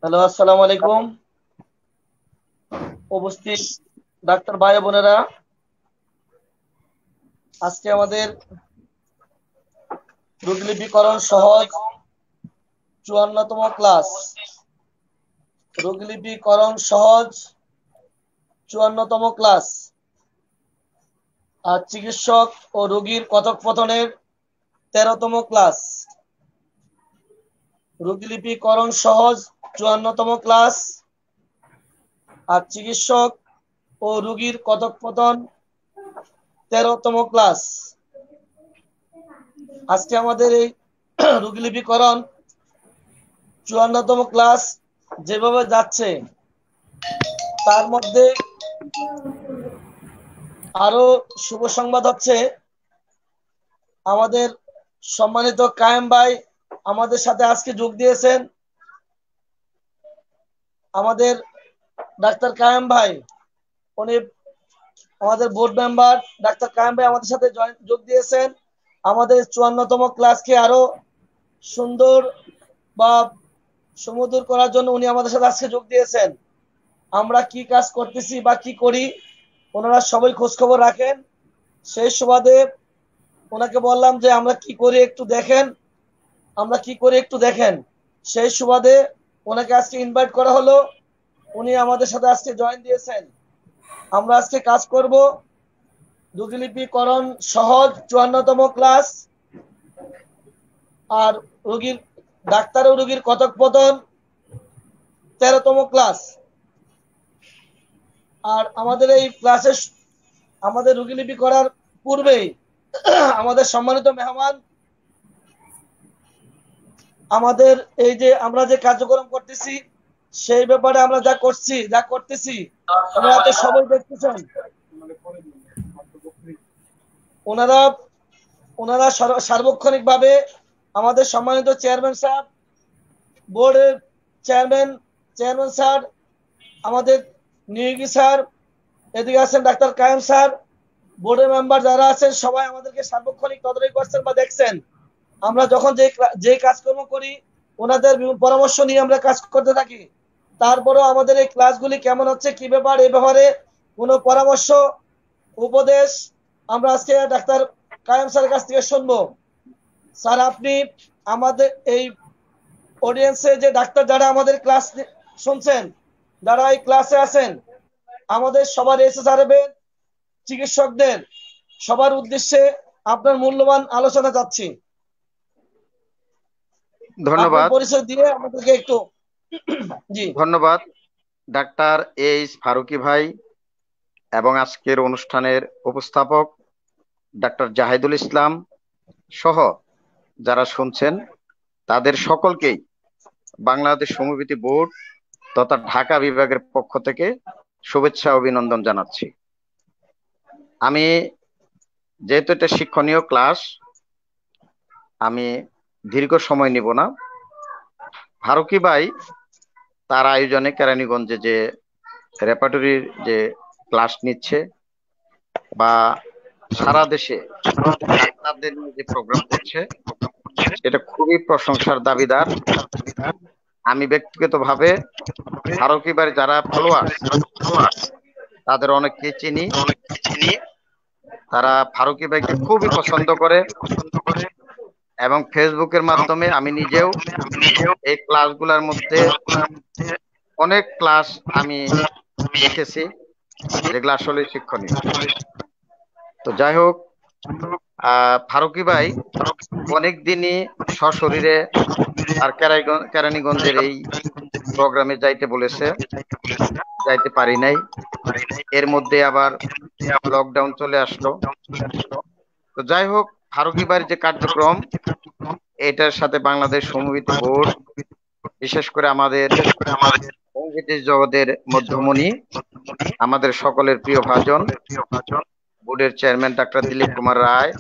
Hello, আসসালামু আলাইকুম। উপস্থিত ডাক্তার ভাই বোনেরা, আজকে আমাদের রোগলিপিকরণ সহজ 54তম ক্লাস। রোগলিপিকরণ সহজ 54তম ক্লাস। আর চিকিৎসক ও রোগীর কথোপকথনের 13তম ক্লাস। রোগলিপিকরণ সহজ 54তম ক্লাস। আর চিকিৎসক ও রোগীর কথোপকথন 13তম ক্লাস। আজকে আমাদের এই রোগলিপিকরণ 54তম ক্লাস যেভাবে যাচ্ছে, তার মধ্যে আরো শুভ সংবাদ হচ্ছে, আমাদের সম্মানিত কায়েম ভাই আমাদের সাথে আজকে যোগ দিয়েছেন। আমাদের ডাক্তার কায়েম ভাই, উনি আমাদের বোর্ড মেম্বার। ডাক্তার কায়েম ভাই আমাদের সাথে যোগ দিয়েছেন। আমাদের 54তম ক্লাসকে আরো সুন্দর বা সুমধুর করার জন্য উনি আমাদের সাথে আজকে যোগ দিয়েছেন। আমরা কি কাজ করতেছি বা কি করি, ওনারা সবাই খোঁজ খবর রাখেন। সেই সুবাদে ওনাকে বললাম যে আমরা কি করি একটু দেখেন, আমরা কি করি একটু দেখেন। সেই সুবাদে ওনাকে আজকে ইনভাইট করা হলো, উনি আমাদের সাথে আজকে জয়েন দিয়েছেন। আমরা আজকে কাজ করব রোগীলিপিকরণ সহজ 54তম ক্লাস, আর রোগীর ডাক্তার ও রোগীর কথোপকথন 13তম ক্লাস। আর আমাদের এই ক্লাসে আমাদের রোগীলিপি করার পূর্বেই আমাদের সম্মানিত মেহমান, আমাদের এই যে আমরা যে কার্যক্রম করতেছি সেই ব্যাপারে আমরা যা করছি যা করতেছি ওনারা তো সবাই দেখতেছেন। ওনারা ওনারা সার্বক্ষণিক ভাবে আমাদের সম্মানিত চেয়ারম্যান স্যার, বোর্ডের চেয়ারম্যান চেয়ারম্যান স্যার, আমাদের নিয়োগী স্যার, এদিকে আছেন ডাক্তার কায়েম স্যার, বোর্ডের মেম্বার যারা আছেন সবাই আমাদেরকে সার্বক্ষণিক তদারকি করছেন বা দেখছেন। আমরা যখন যে কাজকর্ম করি ওনাদের পরামর্শ নিয়ে আমরা কাজ করতে থাকি। তারপরেও আমাদের এই ক্লাসগুলি কেমন হচ্ছে, কি ব্যাপার, এই ব্যাপারে কোনো পরামর্শ উপদেশ আমরা আজকে ডাক্তার কায়েম স্যারের কাছ থেকে শুনবো। স্যার, আপনি আমাদের এই অডিয়েন্সে যে ডাক্তার যারা আমাদের ক্লাস শুনছেন, যারা এই ক্লাসে আছেন, আমাদের সবার এসএসআরএফ চিকিৎসকদের সবার উদ্দেশ্যে আপনার মূল্যবান আলোচনা চাচ্ছি। আপনার ধন্যবাদ। পরিচয় দিয়ে আমাদেরকে একটু। জি। ধন্যবাদ ডাক্তার এইচ ফারুকি ভাই এবং আজকের অনুষ্ঠানের উপস্থাপক ডাক্তার জাহিদুল ইসলাম সহ যারা শুনছেন তাদের সকলকেই বাংলাদেশ হোমিওপ্যাথি বোর্ড তথা ঢাকা বিভাগের পক্ষ থেকে শুভেচ্ছা অভিনন্দন জানাচ্ছি। আমি যেহেতু এটা শিক্ষণীয় ক্লাস, আমি দীর্ঘ সময় নিব না। ফারুকি ভাই তার আয়োজনে কেরানীগঞ্জে যে রেপার্টরির যে ক্লাস নিচ্ছে বা সারা দেশে ডাক্তারদের নিয়ে যে প্রোগ্রাম করছে, এটা খুবই প্রশংসার দাবিদার। আমি ব্যক্তিগতভাবে ফারুকি ভাইয়ের যারা ফলোয়ার্স তাদের অনেককে চিনি, তারা ফারুকি ভাইকে খুবই পছন্দ করে এবং ফেসবুকের মাধ্যমে আমি নিজেও এই ক্লাসগুলোর মধ্যে অনেক ক্লাস আমি দেখেছি যেগুলো আসলে শিক্ষণীয়। তো যাই হোক, ফারুকি ভাই অনেক দিনই সশরীরে আর কেরানীগঞ্জের এই প্রোগ্রামে যাইতে বলেছে, যাইতে পারি নাই। এর মধ্যে আবার লকডাউন চলে আসলো। তো যাই হোক, ফারুকি ভাইয়ের যে কার্যক্রম, এটার সাথে বাংলাদেশ হোমিওপ্যাথি বোর্ড, বিশেষ করে আমাদের হোমিওপ্যাথি জগতের মধ্যমণি, আমাদের সকলের প্রিয় ভাজন বোর্ডের চেয়ারম্যান ডাক্তার দিলীপ কুমার রায়,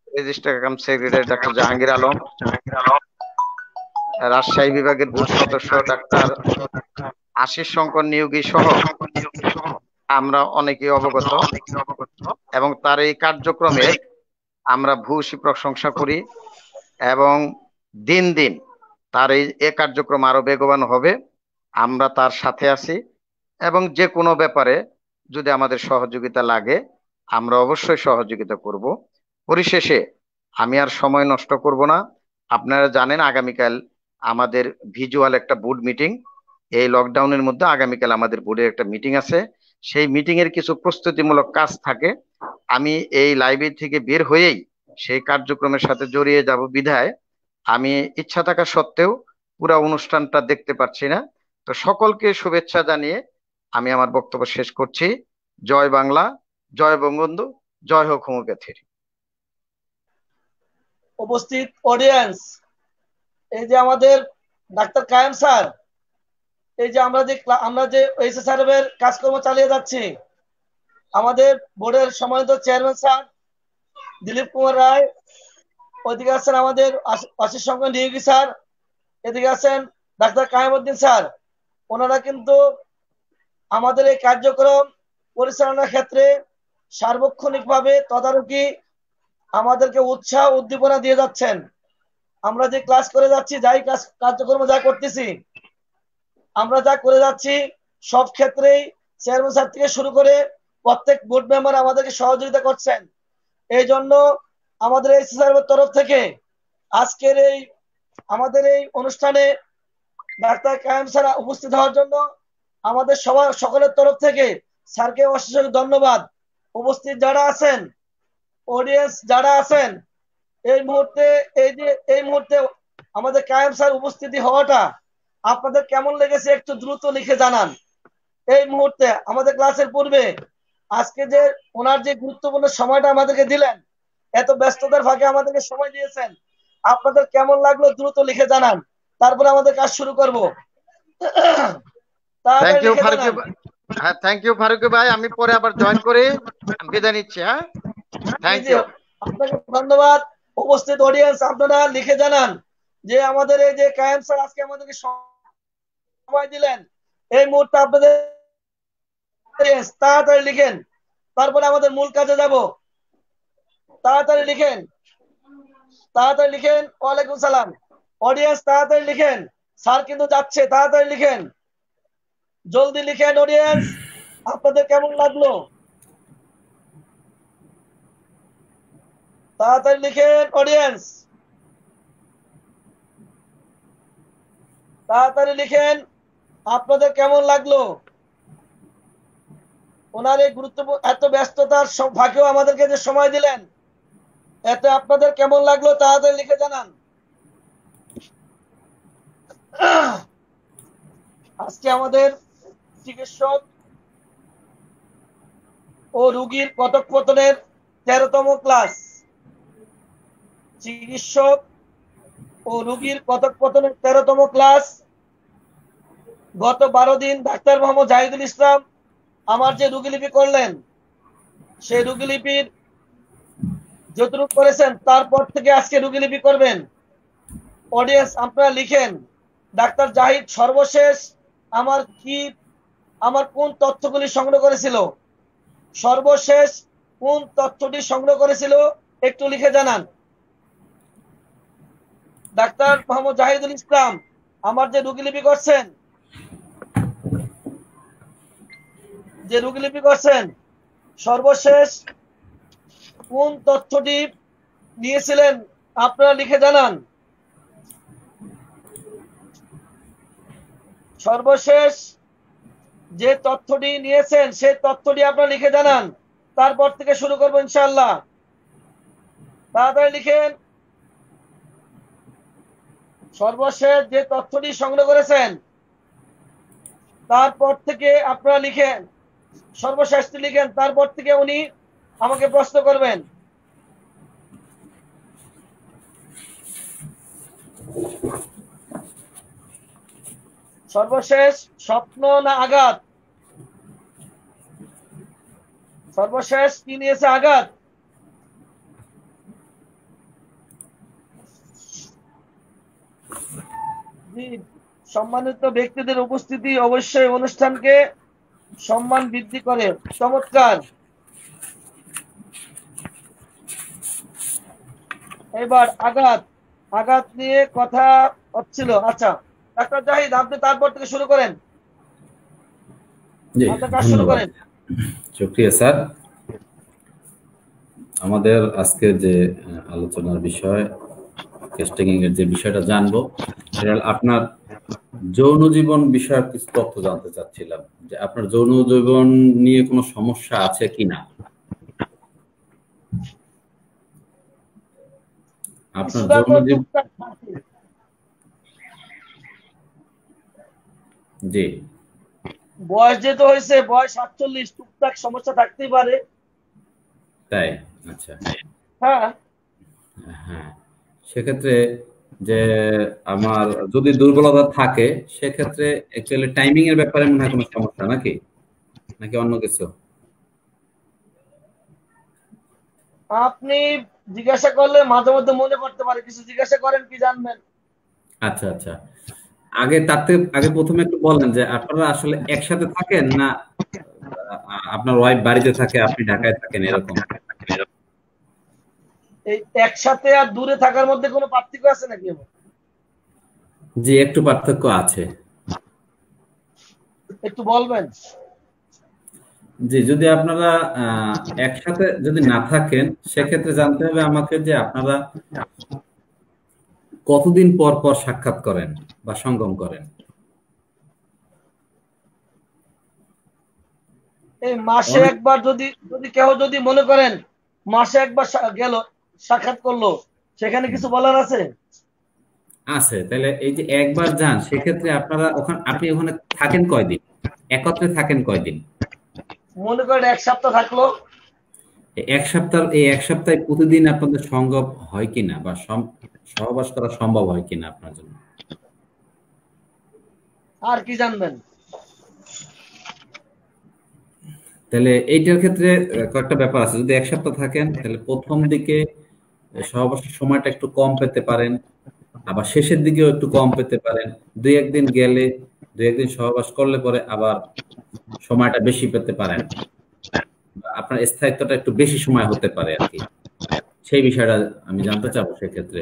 রেজিস্ট্রার কাম সেক্রেটারি ডাক্তার জাহাঙ্গীর আলম, রাজশাহী বিভাগের বোর্ড সদস্য ডাক্তার আশিস শঙ্কর নিয়োগী সহ আমরা অনেকে অবগত এবং তার এই কার্যক্রমের আমরা ভূয়সী প্রশংসা করি এবং দিন দিন তার এই কার্যক্রম আরো বেগবান হবে। আমরা তার সাথে আছি এবং যে কোনো ব্যাপারে যদি আমাদের সহযোগিতা লাগে আমরা অবশ্যই সহযোগিতা করব। পরিশেষে আমি আর সময় নষ্ট করব না। আপনারা জানেন আগামীকাল আমাদের ভিজুয়াল একটা বোর্ড মিটিং, এই লকডাউনের মধ্যে আগামীকাল আমাদের বোর্ডের একটা মিটিং আছে। সেই মিটিং এর কিছু প্রস্তুতিমূলক কাজ থাকে। আমি এই লাইব্রেরি থেকে বের হয়েই সেই কার্যক্রমের সাথে জড়িয়ে যাব বিধায় আমি ইচ্ছা থাকা সত্ত্বেও পুরো অনুষ্ঠানটা দেখতে পাচ্ছি না। তো সকলকে শুভেচ্ছা জানিয়ে আমি আমার বক্তব্য শেষ করছি। জয় বাংলা, জয় বঙ্গবন্ধু, জয় হোক হোমিওপ্যাথির। উপস্থিত অডিয়েন্স, এই যে আমাদের ডাক্তার কায়েম স্যার, এই যে আমরা যে এসএসআরএফ এর কাজকর্ম চালিয়ে যাচ্ছি, আমাদের বোর্ডের সম্মানিত চেয়ারম্যান স্যার দিলীপ কুমার রায়, ওইদিকে আছেন আমাদের আশিস শঙ্কর নিয়োগী স্যার, এদিকে আছেন ডাক্তার কায়েমউদ্দিন স্যার। ওনারা কিন্তু আমাদের এই কার্যক্রম পরিচালনার ক্ষেত্রে সার্বক্ষণিকভাবে তদারকি, আমাদেরকে উৎসাহ উদ্দীপনা দিয়ে যাচ্ছেন। আমরা যে ক্লাস করে যাচ্ছি, কার্যক্রম যা করতেছি, আমরা যা করে যাচ্ছি সব ক্ষেত্রেই চেয়ারম্যান স্যার থেকে শুরু করে প্রত্যেক বোর্ড মেম্বার আমাদেরকে সহযোগিতা করছেন। এই জন্য আমাদের এই এসএসআরএফ তরফ থেকে আজকের আমাদের এই অনুষ্ঠানে ডাক্তার কায়েম স্যার উপস্থিত হওয়ার জন্য আমাদের সবার সকলের তরফ থেকে স্যারকে অশেষ ধন্যবাদ। উপস্থিত যারা আছেন, অডিয়েন্স যারা আছেন, এই মুহূর্তে আমাদের কায়েম স্যার উপস্থিতি হওয়াটা আপনাদের কেমন লেগেছে একটু দ্রুত লিখে জানান। এই মুহূর্তে আমাদের ক্লাসের পূর্বে আজকে যে ওনার যে গুরুত্বপূর্ণ সময়টা আমাদেরকে দিলেন, এত ব্যস্ততার ফাঁকে আমাদেরকে সময় দিয়েছেন, আপনাদের কেমন লাগলো দ্রুত লিখে জানান, তারপরে আমাদের কাজ শুরু করব। Thank you Farooqui. হ্যাঁ, থ্যাংক ইউ ফারুকি ভাই, আমি পরে আবার জয়েন করে বিদায় নিচ্ছি। হ্যাঁ, থ্যাংক ইউ, আপনাকে ধন্যবাদ। উপস্থিত অডিয়েন্স, আপনারা লিখে জানান যে আমাদের এই যে কায়েম স্যার আজকে আমাদেরকে সময় দিলেন, এই মুহূর্তে আপনাদের তাড়াতাড়ি লিখেন, তারপরে আমাদের মূল কাজে যাব। তাড়াতাড়ি লিখেন, তাড়াতাড়ি লিখেন। ওয়ালাইকুম সালাম। অডিয়েন্স তাড়াতাড়ি লিখেন, স্যার কিন্তু যাচ্ছে, তাড়াতাড়ি লিখেন, জলদি লিখেন অডিয়েন্স, আপনাদের কেমন লাগলো তাড়াতাড়ি লিখেন অডিয়েন্স, তাড়াতাড়ি লিখেন, আপনাদের কেমন লাগলো ওনার এই গুরুত্বপূর্ণ এত ব্যস্ততার ফাঁকেও আমাদেরকে যে সময় দিলেন, এতে আপনাদের কেমন লাগলো তাড়াতাড়ি লিখে জানান। আজকে আমাদের চিকিৎসক ও রোগীর কথোপকথনের 13তম ক্লাস। চিকিৎসক ও রোগীর কথোপকথনের 13তম ক্লাস। গত 12 দিন ডাক্তার মোহাম্মদ জাহিদুল ইসলাম আমার যে রোগীলিপি করলেন, সেই রোগীলিপির যতটুকু করেছেন তারপর থেকে আজকে রোগীলিপি করবেন। অডিয়েন্স আপনারা লিখেন, ডাক্তার জাহিদ সর্বশেষ আমার কোন তথ্যগুলি সংগ্রহ করেছিল, সর্বশেষ কোন তথ্যটি সংগ্রহ করেছিল একটু লিখে জানান। ডাক্তার মোহাম্মদ জাহিদুল ইসলাম আমার যে রোগীলিপি করছেন, সর্বশেষ কোন তথ্যটি নিয়েছিলেন আপনারা লিখে জানান। সর্বশেষ যে তথ্যটি নিয়েছেন সেই তথ্যটি আপনারা লিখে জানান, তারপর থেকে শুরু করবো ইনশাআল্লাহ। তাড়াতাড়ি লিখেন, সর্বশেষ যে তথ্যটি সংগ্রহ করেছেন তারপর থেকে আপনারা লিখেন, সর্বশেষটি লিখেন, তারপর থেকে উনি আমাকে প্রশ্ন করবেন। সর্বশেষ স্বপ্ন না আঘাত, সর্বশেষ কি নিয়েছে আঘাত। সম্মানিত ব্যক্তিদের উপস্থিতি অবশ্যই অনুষ্ঠানকে সম্মান বৃদ্ধি করে। চমৎকার। এবার আঘাত, আঘাত নিয়ে কথা হচ্ছিল। আচ্ছা ডাক্তার জাহিদ, আপনি তারপর থেকে শুরু করেন, জি, আপনার কাজ শুরু ধন্যবাদ। করেন। শুকরিয়া স্যার। আমাদের আজকে যে আলোচনার বিষয়, টেস্টিং এর যে বিষয়টা জানবো, সেটা আপনার যৌন জীবন বিষয়ক কিছু তথ্য জানতে চাচ্ছিলাম, যে আপনার যৌন জীবন নিয়ে কোনো সমস্যা আছে কিনা। আপনার কিছুটা যৌন তো জীবন। টুকটাক থাকে। জি। বয়স যেহেতু হয়েছে, বয়স 48, টুকটাক সমস্যা থাকতেই পারে। তাই? আচ্ছা। হ্যাঁ, হ্যাঁ, সেক্ষেত্রে যে আমার যদি দুর্বলতা থাকে, সেক্ষেত্রে অ্যাকচুয়ালি টাইমিং এর ব্যাপারে মনে হয় কোনো সমস্যা, নাকি নাকি অন্য কিছু? আপনি জিজ্ঞাসা করলে মাঝে মধ্যে মনে পড়তে পারে। কিছু জিজ্ঞাসা করেন, কি জানবেন? আচ্ছা আচ্ছা। আগে তার থেকে আগে প্রথমে একটু বলেন যে আপনারা আসলে একসাথে থাকেন না আপনার ওয়াইফ বাড়িতে থাকে, আপনি ঢাকায় থাকেন, এরকম? এই একসাথে আর দূরে থাকার মধ্যে কোনো পার্থক্য আছে নাকি এমন? জি, একটু পার্থক্য আছে। একটু বলবেন। জি, যদি আপনারা একসাথে যদি না থাকেন, সেক্ষেত্রে জানতে হবে আমাকে যে আপনারা কতদিন পর পর সাক্ষাৎ করেন বা সঙ্গম করেন। এই মাসে অনেক একবার, যদি যদি কেউ যদি মনে করেন মাসে একবার গেল, সাক্ষাৎ করলো, সেখানে কিছু বলার আছে? আছে, তাহলে এই যে একবার যান, সেক্ষেত্রে আপনারা ওখানে আপনি ওখানে থাকেন কয়দিন, একত্রে থাকেন কয়দিন? মনে করেন এক সপ্তাহ থাকলো। এই এক সপ্তাহে প্রতিদিন আপনাদের সঙ্গম হয় কিনা বা সহবাস করা সম্ভব হয় কিনা আপনার জন্য। আর কি জানবেন? তাহলে এইটার ক্ষেত্রে কয়েকটা ব্যাপার আছে। যদি এক সপ্তাহ থাকেন, তাহলে প্রথম দিকে সহবাসের সময়টা একটু কম পেতে পারেন, আবার শেষের দিকেও একটু কম পেতে পারেন। দুই একদিন গেলে, দুই একদিন সহবাস করলে পরে আবার সময়টা বেশি পেতে পারেন, বা আপনার স্থায়িত্বটা একটু বেশি সময় হতে পারে আর কি। সেই বিষয়টা আমি জানতে চাবো সেক্ষেত্রে।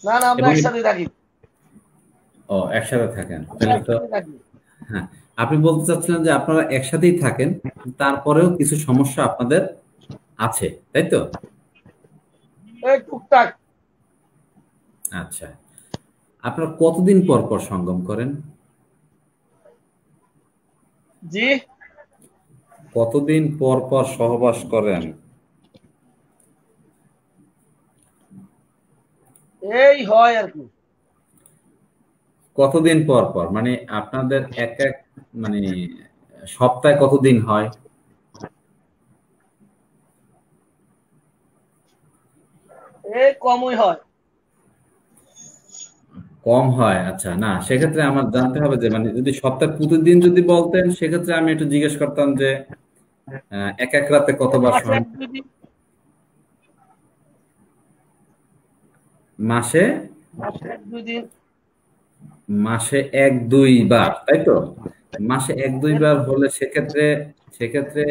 না না, আমরা এবং একসাথে থাকি। একসাথে থাকেন, আমরা তাহলে তো একসাথে থাকি। হ্যাঁ। আপনি বলতে চাচ্ছিলেন যে আপনারা একসাথেই থাকেন, তারপরেও কিছু সমস্যা আপনাদের আছে, তাই তো? এই টুকটাক। আচ্ছা, আপনারা কতদিন পর পর সঙ্গম করেন? জি, কতদিন পর পর সহবাস করেন? এই হয় আর কি। কতদিন পর পর মানে আপনাদের এক এক, মানে সপ্তাহে কতদিন হয়? এই কমই হয়। কম হয়? আচ্ছা, না সেক্ষেত্রে আমার জানতে হবে যে মানে যদি সপ্তাহে প্রতিদিন যদি বলতেন, সেক্ষেত্রে আমি একটু জিজ্ঞেস করতাম যে এক এক রাতে এই কতবার মাসে এক দুই দিন। মাসে মাসে এক দুই দিন। মাসে এক দুই বার, তাই তো? মাসে এক দুই বার এরকম। হলে সেক্ষেত্রে সেক্ষেত্রে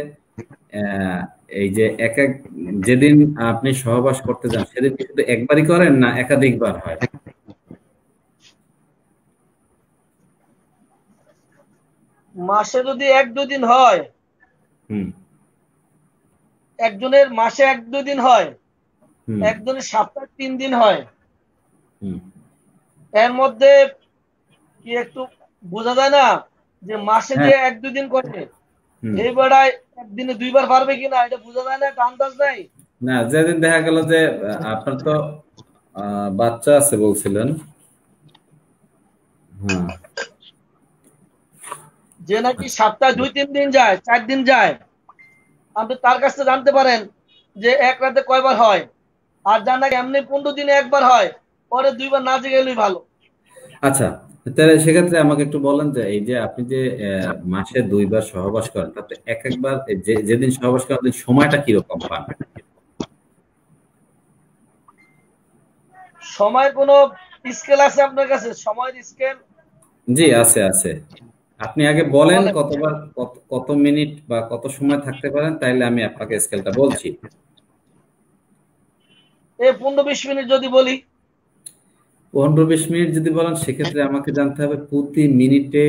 আহ, এই যে এক এক যেদিন আপনি সহবাস করতে যান, সেদিন কি শুধু একবারই করেন না একাধিকবার হয়? মাসে যদি এক দুই দিন হয়, হুম একজনের মাসে এক দুই দিন হয়, হুম একজনের সপ্তাহে 3 দিন হয়। হুম এর মধ্যে কি একটু বোঝা যায় না যে মাসে যে হ্যাঁ। এক দুই দিন করে, হুম এই বেড়ায় একদিনে দুইবার পারবে কিনা এটা বোঝা যায় না, একটা আন্দাজ নাই। না, যেদিন দেখা গেল যে আপনার তো বাচ্চা আছে বলছিলেন। হ্যাঁ। যে নাকি আচ্ছা। সপ্তাহে 2-3 দিন যায়, 4 দিন যায়, আপনি তার কাছ থেকে জানতে পারেন যে এক রাতে কয়বার হয়। আর যার নাকি এমনি 15 দিনে একবার হয়, পরে দুইবার না গেলেই ভালো। আচ্ছা, তাহলে সেক্ষেত্রে আমাকে একটু বলেন যে এই যে আপনি যে মাসে দুইবার সহবাস করেন, তাতে এক একবার যেদিন সহবাস করেন ওই সময়টা কিরকম পান? সময়ের কোনো স্কেল আছে আপনার কাছে? সময়ের স্কেল? জি, আছে আছে। আপনি আগে বলেন বলেন। কতবার, কত কত মিনিট বা কত সময় থাকতে পারেন, তাইলে আমি আপনাকে স্কেলটা বলছি। এই 15-20 মিনিট যদি বলি। 15-20 মিনিট যদি বলেন সেক্ষেত্রে আমাকে জানতে হবে প্রতি মিনিটে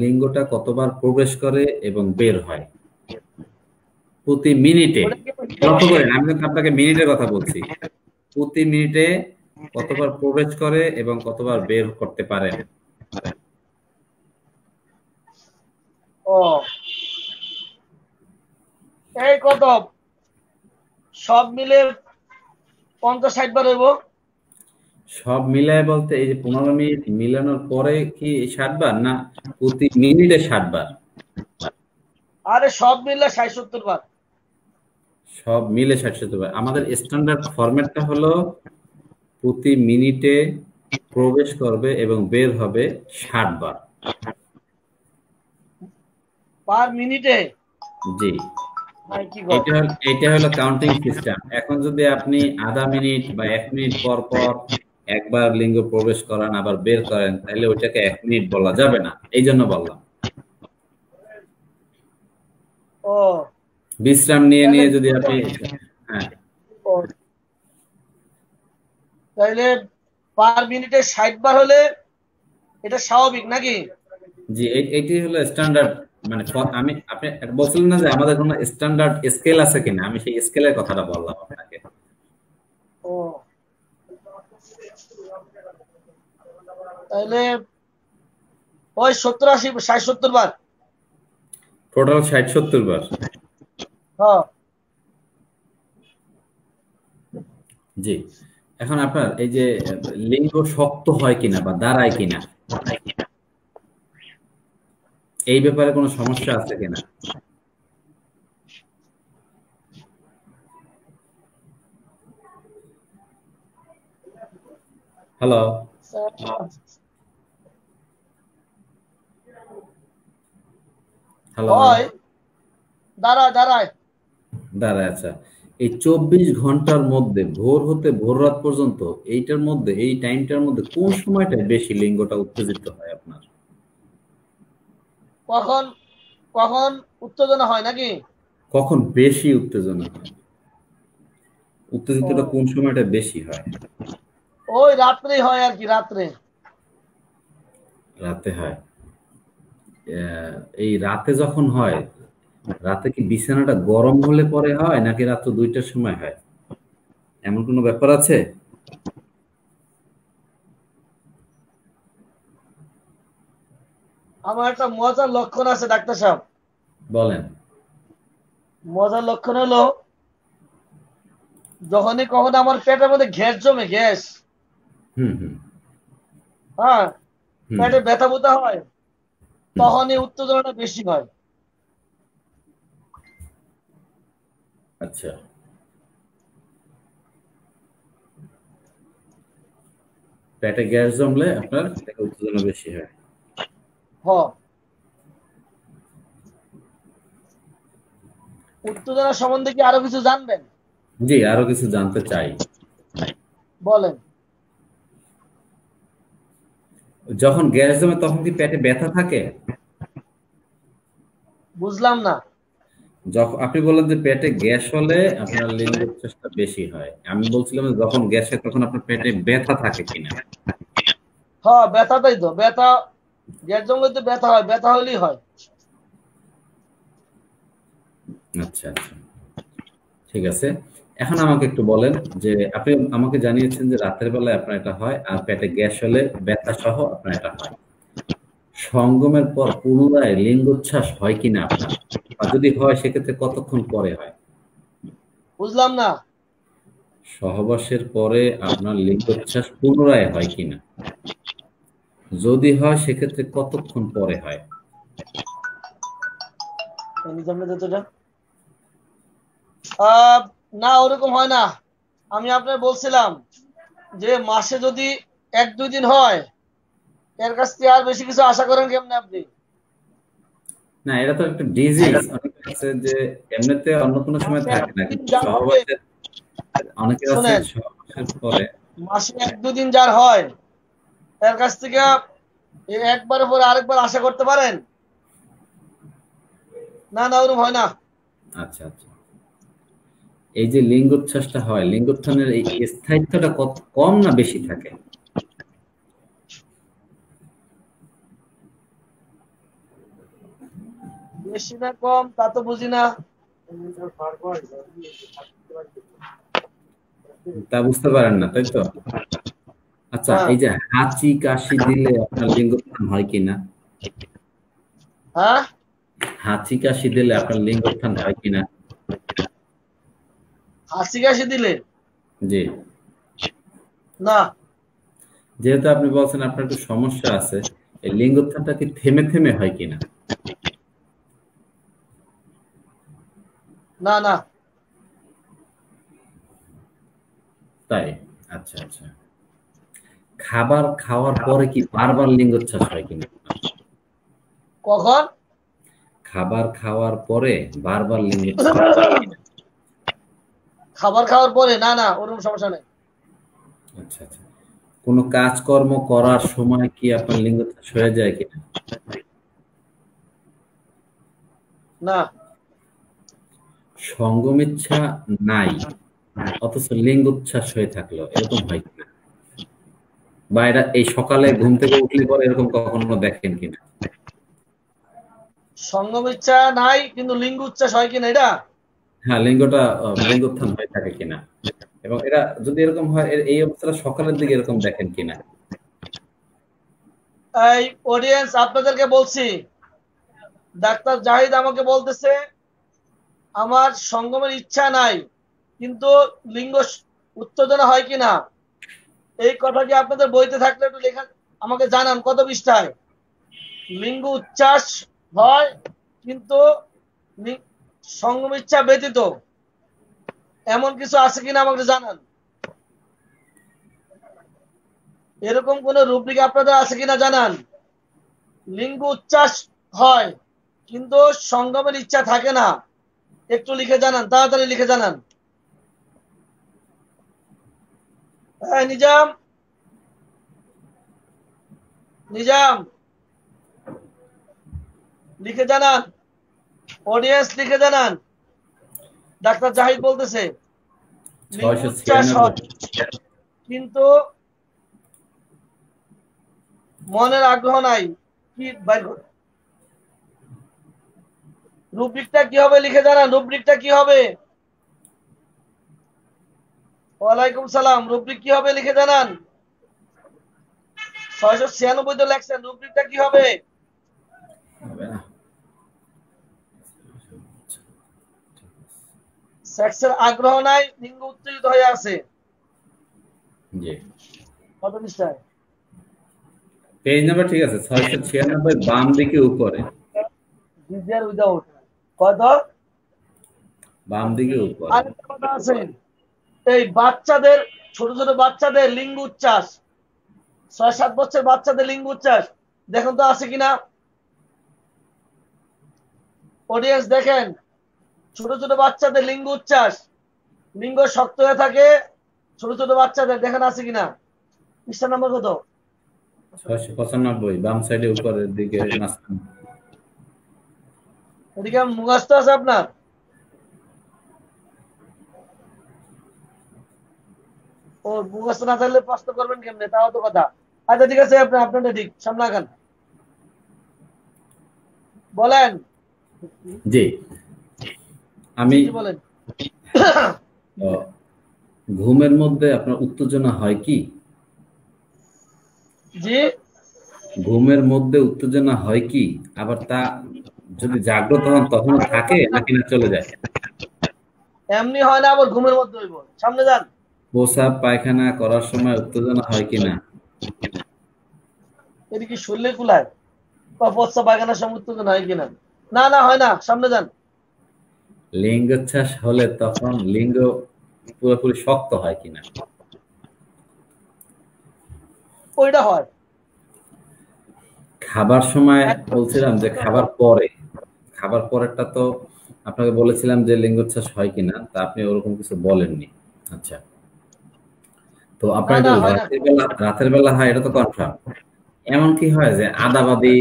লিঙ্গটা কতবার প্রবেশ করে এবং বের হয়। প্রতি মিনিটে, লক্ষ্য করেন আমি কিন্তু আপনাকে মিনিটের কথা বলছি। প্রতি মিনিটে কতবার প্রবেশ করে এবং কতবার বের করতে পারেন। ও এই কত সব মিলে 50-60 বার হইব। সব মিলায় বলতে এই যে 15 মিনিট মিলানোর পরে কি 60 বার, না প্রতি মিনিটে 60 বার? আরে সব মিলে 60-70 বার। সব মিলে 60-70 বার। আমাদের স্ট্যান্ডার্ড ফরম্যাটটা হলো প্রতি মিনিটে প্রবেশ করবে এবং বের হবে 60 বার। পার মিনিটে? জি, এটা হলো কাউন্টিং সিস্টেম। এখন যদি আপনি আধা মিনিট বা 1 মিনিট পর পর একবার লিঙ্গ প্রবেশ করান আবার বের করেন, তাহলে ওইটাকে 1 মিনিট বলা যাবে না। এই জন্য বললাম ও বিশ্রাম নিয়ে নিয়ে যদি আপনি, হ্যাঁ, তাহলে পার মিনিটে 60 বার হলে এটা স্বাভাবিক নাকি? জি, এইটি হলো স্ট্যান্ডার্ড। মানে আমি, আপনি বলছিলেন না যে আমাদের কোনো স্ট্যান্ডার্ড স্কেল আছে কিনা, আমি সেই স্কেলের কথাটা বললাম আপনাকে। ও তাহলে ওই 70-80 60-70 বার টোটাল 60-70 বার। হ্যাঁ। জি, এখন আপনার এই যে লিঙ্গ শক্ত হয় কিনা বা দাঁড়ায় কিনা, এই ব্যাপারে কোনো সমস্যা আছে কিনা? হ্যালো হ্যালো দাঁড়ায়। আচ্ছা, এই 24 ঘন্টার মধ্যে ভোর হতে ভোর রাত পর্যন্ত এইটার মধ্যে, এই টাইমটার মধ্যে কোন সময়টা বেশি লিঙ্গটা উত্তেজিত হয় আপনার? কখন কখন উত্তেজনা হয় নাকি? কখন বেশি উত্তেজনা হয়? উত্তেজিতটা কোন সময়টা বেশি হয়? ওই রাত্রে হয় আর কি, রাতে হয়। এই রাতে যখন হয়, রাতে কি বিছানাটা গরম হলে পরে হয় নাকি রাত 2টার সময় হয়? এমন কোনো ব্যাপার আছে? আমার একটা মজার লক্ষণ আছে ডাক্তার সাহেব। বলেন। মজার লক্ষণ হলো যখনই কখনো আমার পেটের মধ্যে গ্যাস জমে, গ্যাস, হুম হুম হ্যাঁ, হুম পেটে ব্যথা বুথা হয়, তখনই উত্তেজনাটা বেশি হয়। আচ্ছা, পেটে গ্যাস জমলে আপনার উত্তেজনা বেশি হয়। হ্যাঁ, উত্তেজনা সম্বন্ধে কি আরো কিছু জানবেন? জি, আরো কিছু জানতে চাই। বলেন। যখন গ্যাস জমে তখন কি পেটে ব্যথা থাকে? বুঝলাম না। যখন আপনি বললেন যে পেটে গ্যাস হলে আপনার লিঙ্গ উচ্ছ্বাসটা বেশি হয়, আমি বলছিলাম যে যখন গ্যাস হয় তখন আপনার পেটে ব্যথা থাকে কিনা। হ্যাঁ, ব্যথাটাই তো, ব্যথা, গ্যাস জমলে তো ব্যথা হয়, ব্যথা হলেই হয়। আচ্ছা আচ্ছা, ঠিক আছে। এখন আমাকে একটু বলেন যে আপনি আমাকে জানিয়েছেন যে রাতের বেলায় আপনার এটা হয় আর পেটে গ্যাস হলে ব্যথা সহ আপনার এটা হয়। সঙ্গমের পর পুনরায় লিঙ্গোচ্ছ্বাস হয় কিনা আপনার, আর যদি হয় সেক্ষেত্রে কতক্ষণ পরে হয়? বুঝলাম না। সহবাসের পরে আপনার লিঙ্গোচ্ছ্বাস পুনরায় হয় কিনা, যদি হয় সেক্ষেত্রে কতক্ষণ পরে হয়? না, ওরকম হয় না। আমি আপনার বলছিলাম যে মাসে যদি 1-2 দিন হয়, এর কাছ থেকে আর বেশি কিছু আশা করেন কেমনে আপনি? না, এটা তো একটা ডিজিজ। অনেকে আছে যে এমনিতে অন্য কোনো সময় থাকে না, কিন্তু সহবাসের, অনেকে আছে শোনেন, সহবাসের পরে। মাসে 1-2 দিন যার হয়, এর কাছ থেকে একবার পরে আরেকবার আশা করতে পারেন? না, ওরকম হয় না। আচ্ছা আচ্ছা, এই যে লিঙ্গোচ্ছ্বাসটা হয়, লিঙ্গোত্থানের এই স্থায়িত্বটা কত কম না বেশি থাকে? বেশি না কম তা তো বুঝি না। তা বুঝতে পারেন না, তাই তো? আচ্ছা, হ্যাঁ এই যে হাঁচি কাশি দিলে আপনার লিঙ্গোত্থান হয় কিনা? হ্যাঁ, হাঁচি কাশি দিলে আপনার লিঙ্গোত্থান হয় কিনা? হাসি কাশি দিলে জি। না। যেহেতু আপনি বলছেন আপনার একটু সমস্যা আছে, এই লিঙ্গোত্থানটা কি থেমে থেমে হয় কিনা? না না। তাই? আচ্ছা আচ্ছা। খাবার খাওয়ার পরে কি বারবার লিঙ্গোচ্ছ্বাস হয় কিনা? কখন? খাবার খাওয়ার পরে বারবার লিঙ্গোচ্ছ্বাস হয় কিনা? খাবার খাওয়ার পরে না না, ওরকম সমস্যা নেই। আচ্ছা আচ্ছা। কোনো কাজকর্ম করার সময় কি আপনার লিঙ্গোচ্ছ্বাস হয়ে যায় কিনা? না। সঙ্গমিচ্ছা নাই অথচ লিঙ্গোচ্ছ্বাস হয়ে থাকলো, এরকম হয় কিনা? বা এটা এই সকালে ঘুম থেকে উঠলে পরে এরকম কখনো দেখেন কিনা? সঙ্গম ইচ্ছা নাই কিন্তু লিঙ্গ উচ্চাস হয় কিনা এটা? হ্যাঁ, লিঙ্গোত্থান হয়ে থাকে কিনা, এবং এটা যদি এরকম হয় এই অবস্থাটা সকালের দিকে এরকম দেখেন কিনা? এই অডিয়েন্স আপনাদেরকে বলছি, ডাক্তার জাহিদ আমাকে বলতেছে আমার সঙ্গমের ইচ্ছা নাই কিন্তু লিঙ্গ উত্তেজনা হয় কিনা। এই কথা কি আপনাদের বইতে থাকলে একটু লেখা আমাকে জানান, কত পৃষ্ঠায়? লিঙ্গ উচ্ছ্বাস হয় কিন্তু সঙ্গম ইচ্ছা ব্যতীত, এমন কিছু আছে কিনা আমাকে জানান। এরকম কোন রুব্রিক আপনাদের আছে কিনা জানান। লিঙ্গ উচ্ছ্বাস হয় কিন্তু সঙ্গমের ইচ্ছা থাকে না, একটু লিখে জানান, তাড়াতাড়ি লিখে জানান। নিজাম, নিজাম লিখে জানান, অডিয়েন্স লিখে জানান। ডাক্তার জাহিদ বলতেছে লিঙ্গ উচ্ছ্বাস হয় কিন্তু মনের আগ্রহ নাই। কি বাইর করে রুব্রিকটা কি হবে লিখে জানান, রুব্রিকটা কি হবে? ওয়ালাইকুম সালাম, রুব্রিক কি হবে লিখে জানান। 696 তো লেখছেন, রুব্রিকটা কি হবে? সেক্সের আগ্রহ নাই, লিঙ্গ উত্তেজিত হয়ে আছে। জি। কত পৃষ্ঠায়? পেজ নাম্বার ঠিক আছে 696, বাম দিকে উপরে। ডিজিআর উইদাউট কত? বাম দিকে উপরে। আরেকটা কথা আছে, এই বাচ্চাদের, ছোট ছোট বাচ্চাদের লিঙ্গ উচ্ছ্বাস, 6-7 বছর বাচ্চাদের লিঙ্গ উচ্ছ্বাস দেখুন তো আছে কিনা। অডিয়েন্স দেখেন, ছোট ছোট বাচ্চাদের লিঙ্গ উচ্ছ্বাস, লিঙ্গ শক্ত হয়ে থাকে ছোট ছোট বাচ্চাদের, দেখেন আছে কিনা। পৃষ্ঠা নম্বর কত? 695, বাম সাইডে উপরের দিকে মাঝখানে। এদিকে মুখস্থ আছে আপনার? ও মুখস্থ না থাকলে প্রশ্ন করবেন কেমনে, তাও তো কথা। আচ্ছা ঠিক আছে, আপনারটা ঠিক, সামনে আগান, বলেন। জি, আমি বলেন। ঘুমের মধ্যে আপনার উত্তেজনা হয় কি? জি, ঘুমের মধ্যে উত্তেজনা হয় কি, আবার তা যদি জাগ্রত হন তখনও থাকে নাকি না চলে যায়? এমনি হয় না, আবার ঘুমের মধ্যে হইব। সামনে যান। প্রস্রাব পায়খানা করার সময় উত্তেজনা হয় কিনা? এটা কি শরীরে কুলায়? প্রস্রাব পায়খানার সময় উত্তেজনা হয় কিনা? না না, হয় না, সামনে যান। লিঙ্গোচ্ছ্বাস হলে তখন লিঙ্গ পুরোপুরি শক্ত হয় কিনা? ওইটা হয়। খাবার সময় বলছিলাম যে খাবার পরেরটা তো আপনাকে বলেছিলাম যে লিঙ্গোচ্ছ্বাস হয় কিনা, তা আপনি ওরকম কিছু বলেননি। আচ্ছা, তো আপনার না এটা হয় না। রাতের বেলা হয়, এটা তো কনফার্ম। এমন কি হয় যে আদাবাদি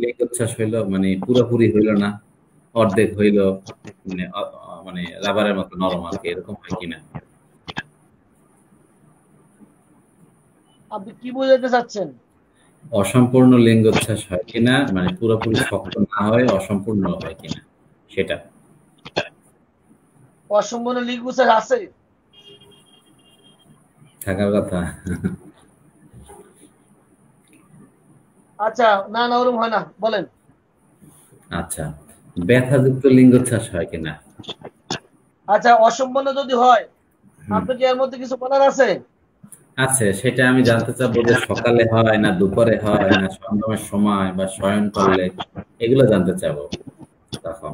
লিঙ্গোচ্ছ্বাস হইলো, মানে পুরোপুরি হইলো না, অর্ধেক হইলো, মানে মানে রাবারের মতো নরম আর কি, এরকম হয় কিনা? আপনি কি বোঝাতে চাচ্ছেন? অসম্পূর্ণ লিঙ্গোচ্ছ্বাস হয় কিনা, মানে পুরোপুরি শক্ত না হয় অসম্পূর্ণ হয় কিনা সেটা। অসম্পূর্ণ লিঙ্গোচ্ছ্বাস আছে, থাকার কথা। আচ্ছা না না ওরকম হয় না, বলেন। আচ্ছা, ব্যথাযুক্ত লিঙ্গোচ্ছ্বাস হয় কিনা? আচ্ছা অসম্পূর্ণ যদি হয়, হুম, আপনি কি এর মধ্যে কিছু বলার আছে? আছে, সেটা আমি জানতে চাবো যে সকালে হয় না দুপুরে হয় না সঙ্গমের সময় বা শয়ন করলে, এগুলো জানতে চাবো তখন।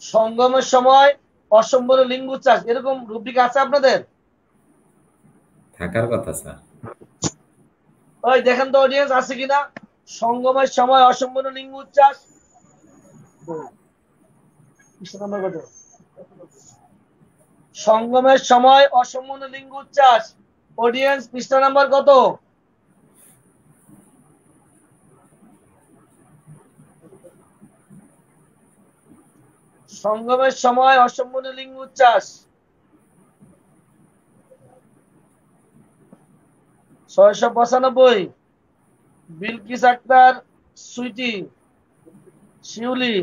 সঙ্গমের সময় অসম্পূর্ণ লিঙ্গোচ্ছ্বাস, এরকম রুব্রিক আছে আপনাদের? থাকার কথা স্যার। ওই দেখেন তো অডিয়েন্স আছে কিনা, সঙ্গমের সময় অসম্পূর্ণ লিঙ্গোচ্ছ্বাস। সঙ্গমের সময় অসম্পূর্ণ লিঙ্গোচ্ছ্বাস, অডিয়েন্স পৃষ্ঠা নাম্বার কত? সঙ্গমের সময় অসম্পূর্ণ লিঙ্গোচ্ছ্বাস 695। বিলকিস আক্তার, সুইটি, শিউলি,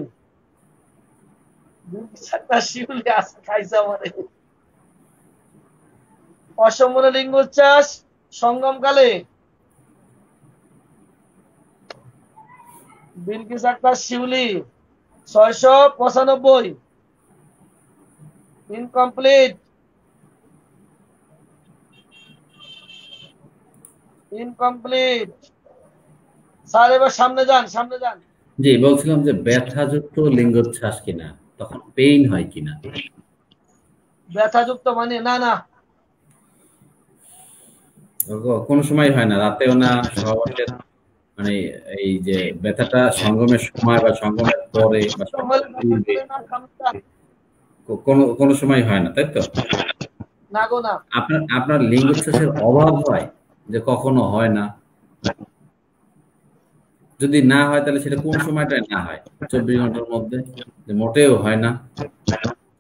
বিলকিস আক্তার শিউলি আছে খাইছে আমারে। অসম্পূর্ণ লিঙ্গোচ্ছ্বাস সঙ্গমকালে বিলকিস আক্তার শিউলি 695। Incomplete, incomplete. স্যার এবার সামনে যান, সামনে যান। জি, বলছিলাম যে ব্যথাযুক্ত লিঙ্গোচ্ছ্বাস কিনা, তখন পেইন হয় কিনা? ব্যথাযুক্ত মানে না না, কোনো সময় হয় না, রাতেও না, সহবাসের মানে এই যে ব্যথাটা সঙ্গমের সময় বা সঙ্গমের পরে বা সঙ্গমের পূর্বে কোনো কোনো সময় হয় না, তাই তো? না গো না। আপনার আপনার লিঙ্গোচ্ছ্বাসের অভাব হয়, যে কখনো হয় না? যদি না হয় তাহলে সেটা কোন সময়টায় না হয়? 24 ঘন্টার মধ্যে, যে মোটেও হয় না,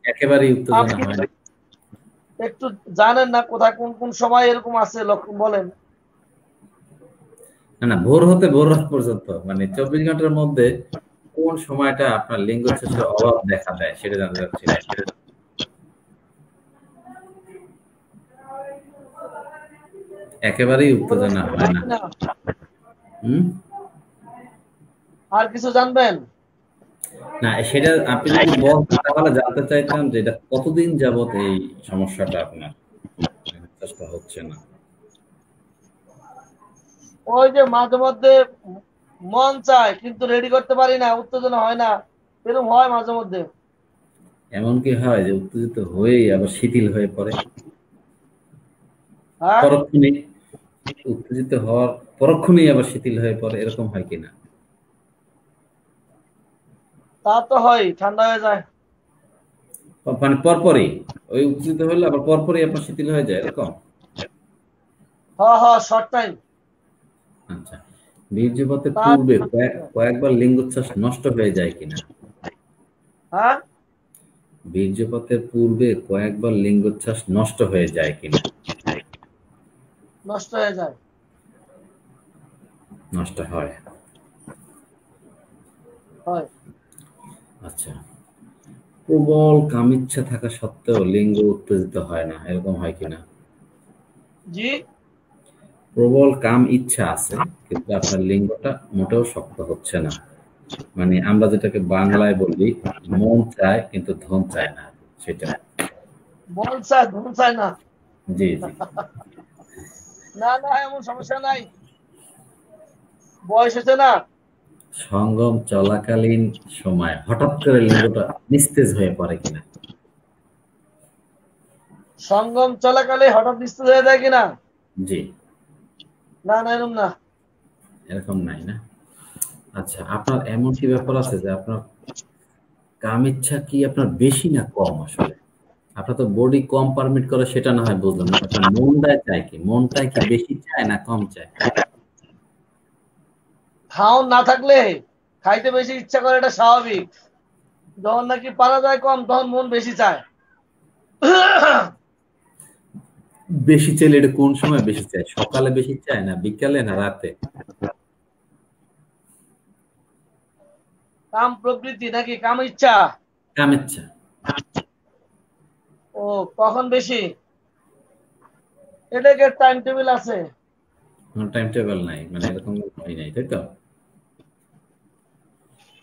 একেবারেই উত্তেজনা আপনি হয় না? একটু জানেন না কোথায় কোন কোন সময় এরকম আছে, লক্ষণ বলেন। না না, ভোর হতে ভোর রাত পর্যন্ত, মানে 24 ঘন্টার মধ্যে কোন সময়টা আপনার লিঙ্গোচ্ছ্বাসের অভাব দেখা দেয় সেটা জানতে চাচ্ছিলাম। একেবারেই উত্তেজনা হয় না। না। হুম। আর কিছু জানবেন? না, সেটা আপনি যদি বলতেন তাহলে জানতে চাইতাম যে এটা কতদিন যাবত এই সমস্যাটা আপনার, চেষ্টা হচ্ছে না? ওই যে মাঝে মধ্যে মন চায় কিন্তু রেডি করতে পারি না, উত্তেজনা হয় না, এরকম হয় মাঝে মধ্যে। এমন কি হয় যে উত্তেজিত হয়েই আবার শিথিল হয়ে পড়ে হ্যাঁ পরক্ষণেই? উত্তেজিত হওয়ার পরক্ষণেই আবার শিথিল হয়ে পড়ে, এরকম হয় কিনা? তা তো হয়, ঠান্ডা হয়ে যায়। মানে পরপরই, ওই উত্তেজিত হলে আবার পরপরই আপনার শিথিল হয়ে যায়, এরকম? হ্যাঁ হ্যাঁ, শর্ট টাইম। আচ্ছা, বীর্যপাতের তার পূর্বে কয়েকবার লিঙ্গোচ্ছ্বাস নষ্ট হয়ে যায় কিনা? হ্যাঁ, বীর্যপাতের পূর্বে কয়েকবার লিঙ্গোচ্ছ্বাস নষ্ট হয়ে যায় কিনা? নষ্ট হয়ে যায়। নষ্ট হয়। হয়। আচ্ছা, প্রবল কামিচ্ছা থাকা সত্ত্বেও লিঙ্গ উত্তেজিত হয় না, এরকম হয় কিনা? জি। প্রবল কাম ইচ্ছা আছে কিন্তু আপনার লিঙ্গটা মোটেও শক্ত হচ্ছে না, মানে আমরা যেটাকে বাংলায় বলি মন চায় কিন্তু ধন চায় না, সেটা। বল চায় ধন চায় না। জি জি। না না, এমন সমস্যা নাই, বয়স হচ্ছে না। সঙ্গম চলাকালীন সময় হঠাৎ করে লিঙ্গটা নিস্তেজ হয়ে পড়ে কিনা? সঙ্গম চলাকালে হঠাৎ নিস্তেজ হয়ে যায় কিনা? জি। না না, এরকম না। এরকম নাই না? আচ্ছা, আপনার এমন কি ব্যাপার আছে যে আপনার কাম ইচ্ছা কি আপনার বেশি না কম? আসলে আপনার তো বডি কম পারমিট করে সেটা না হয় বুঝলাম না, আপনার মনটাই চায় কি, মনটাই কি বেশি চায় না কম চায়? খাওন না থাকলে খাইতে বেশি ইচ্ছা করে, এটা স্বাভাবিক। যখন নাকি পারা যায় কম তখন মন বেশি চায়। বেশি চাইলে এটা কোন সময় বেশি চায়? সকালে বেশি চায় না বিকালে না রাতে? কাম প্রকৃতি নাকি কাম ইচ্ছা? কাম ইচ্ছা। ও কখন বেশি? এটাকে টাইম টেবিল আছে? কোনো টাইম টেবিল নাই, মানে এরকম হয় নাই, তাই তো?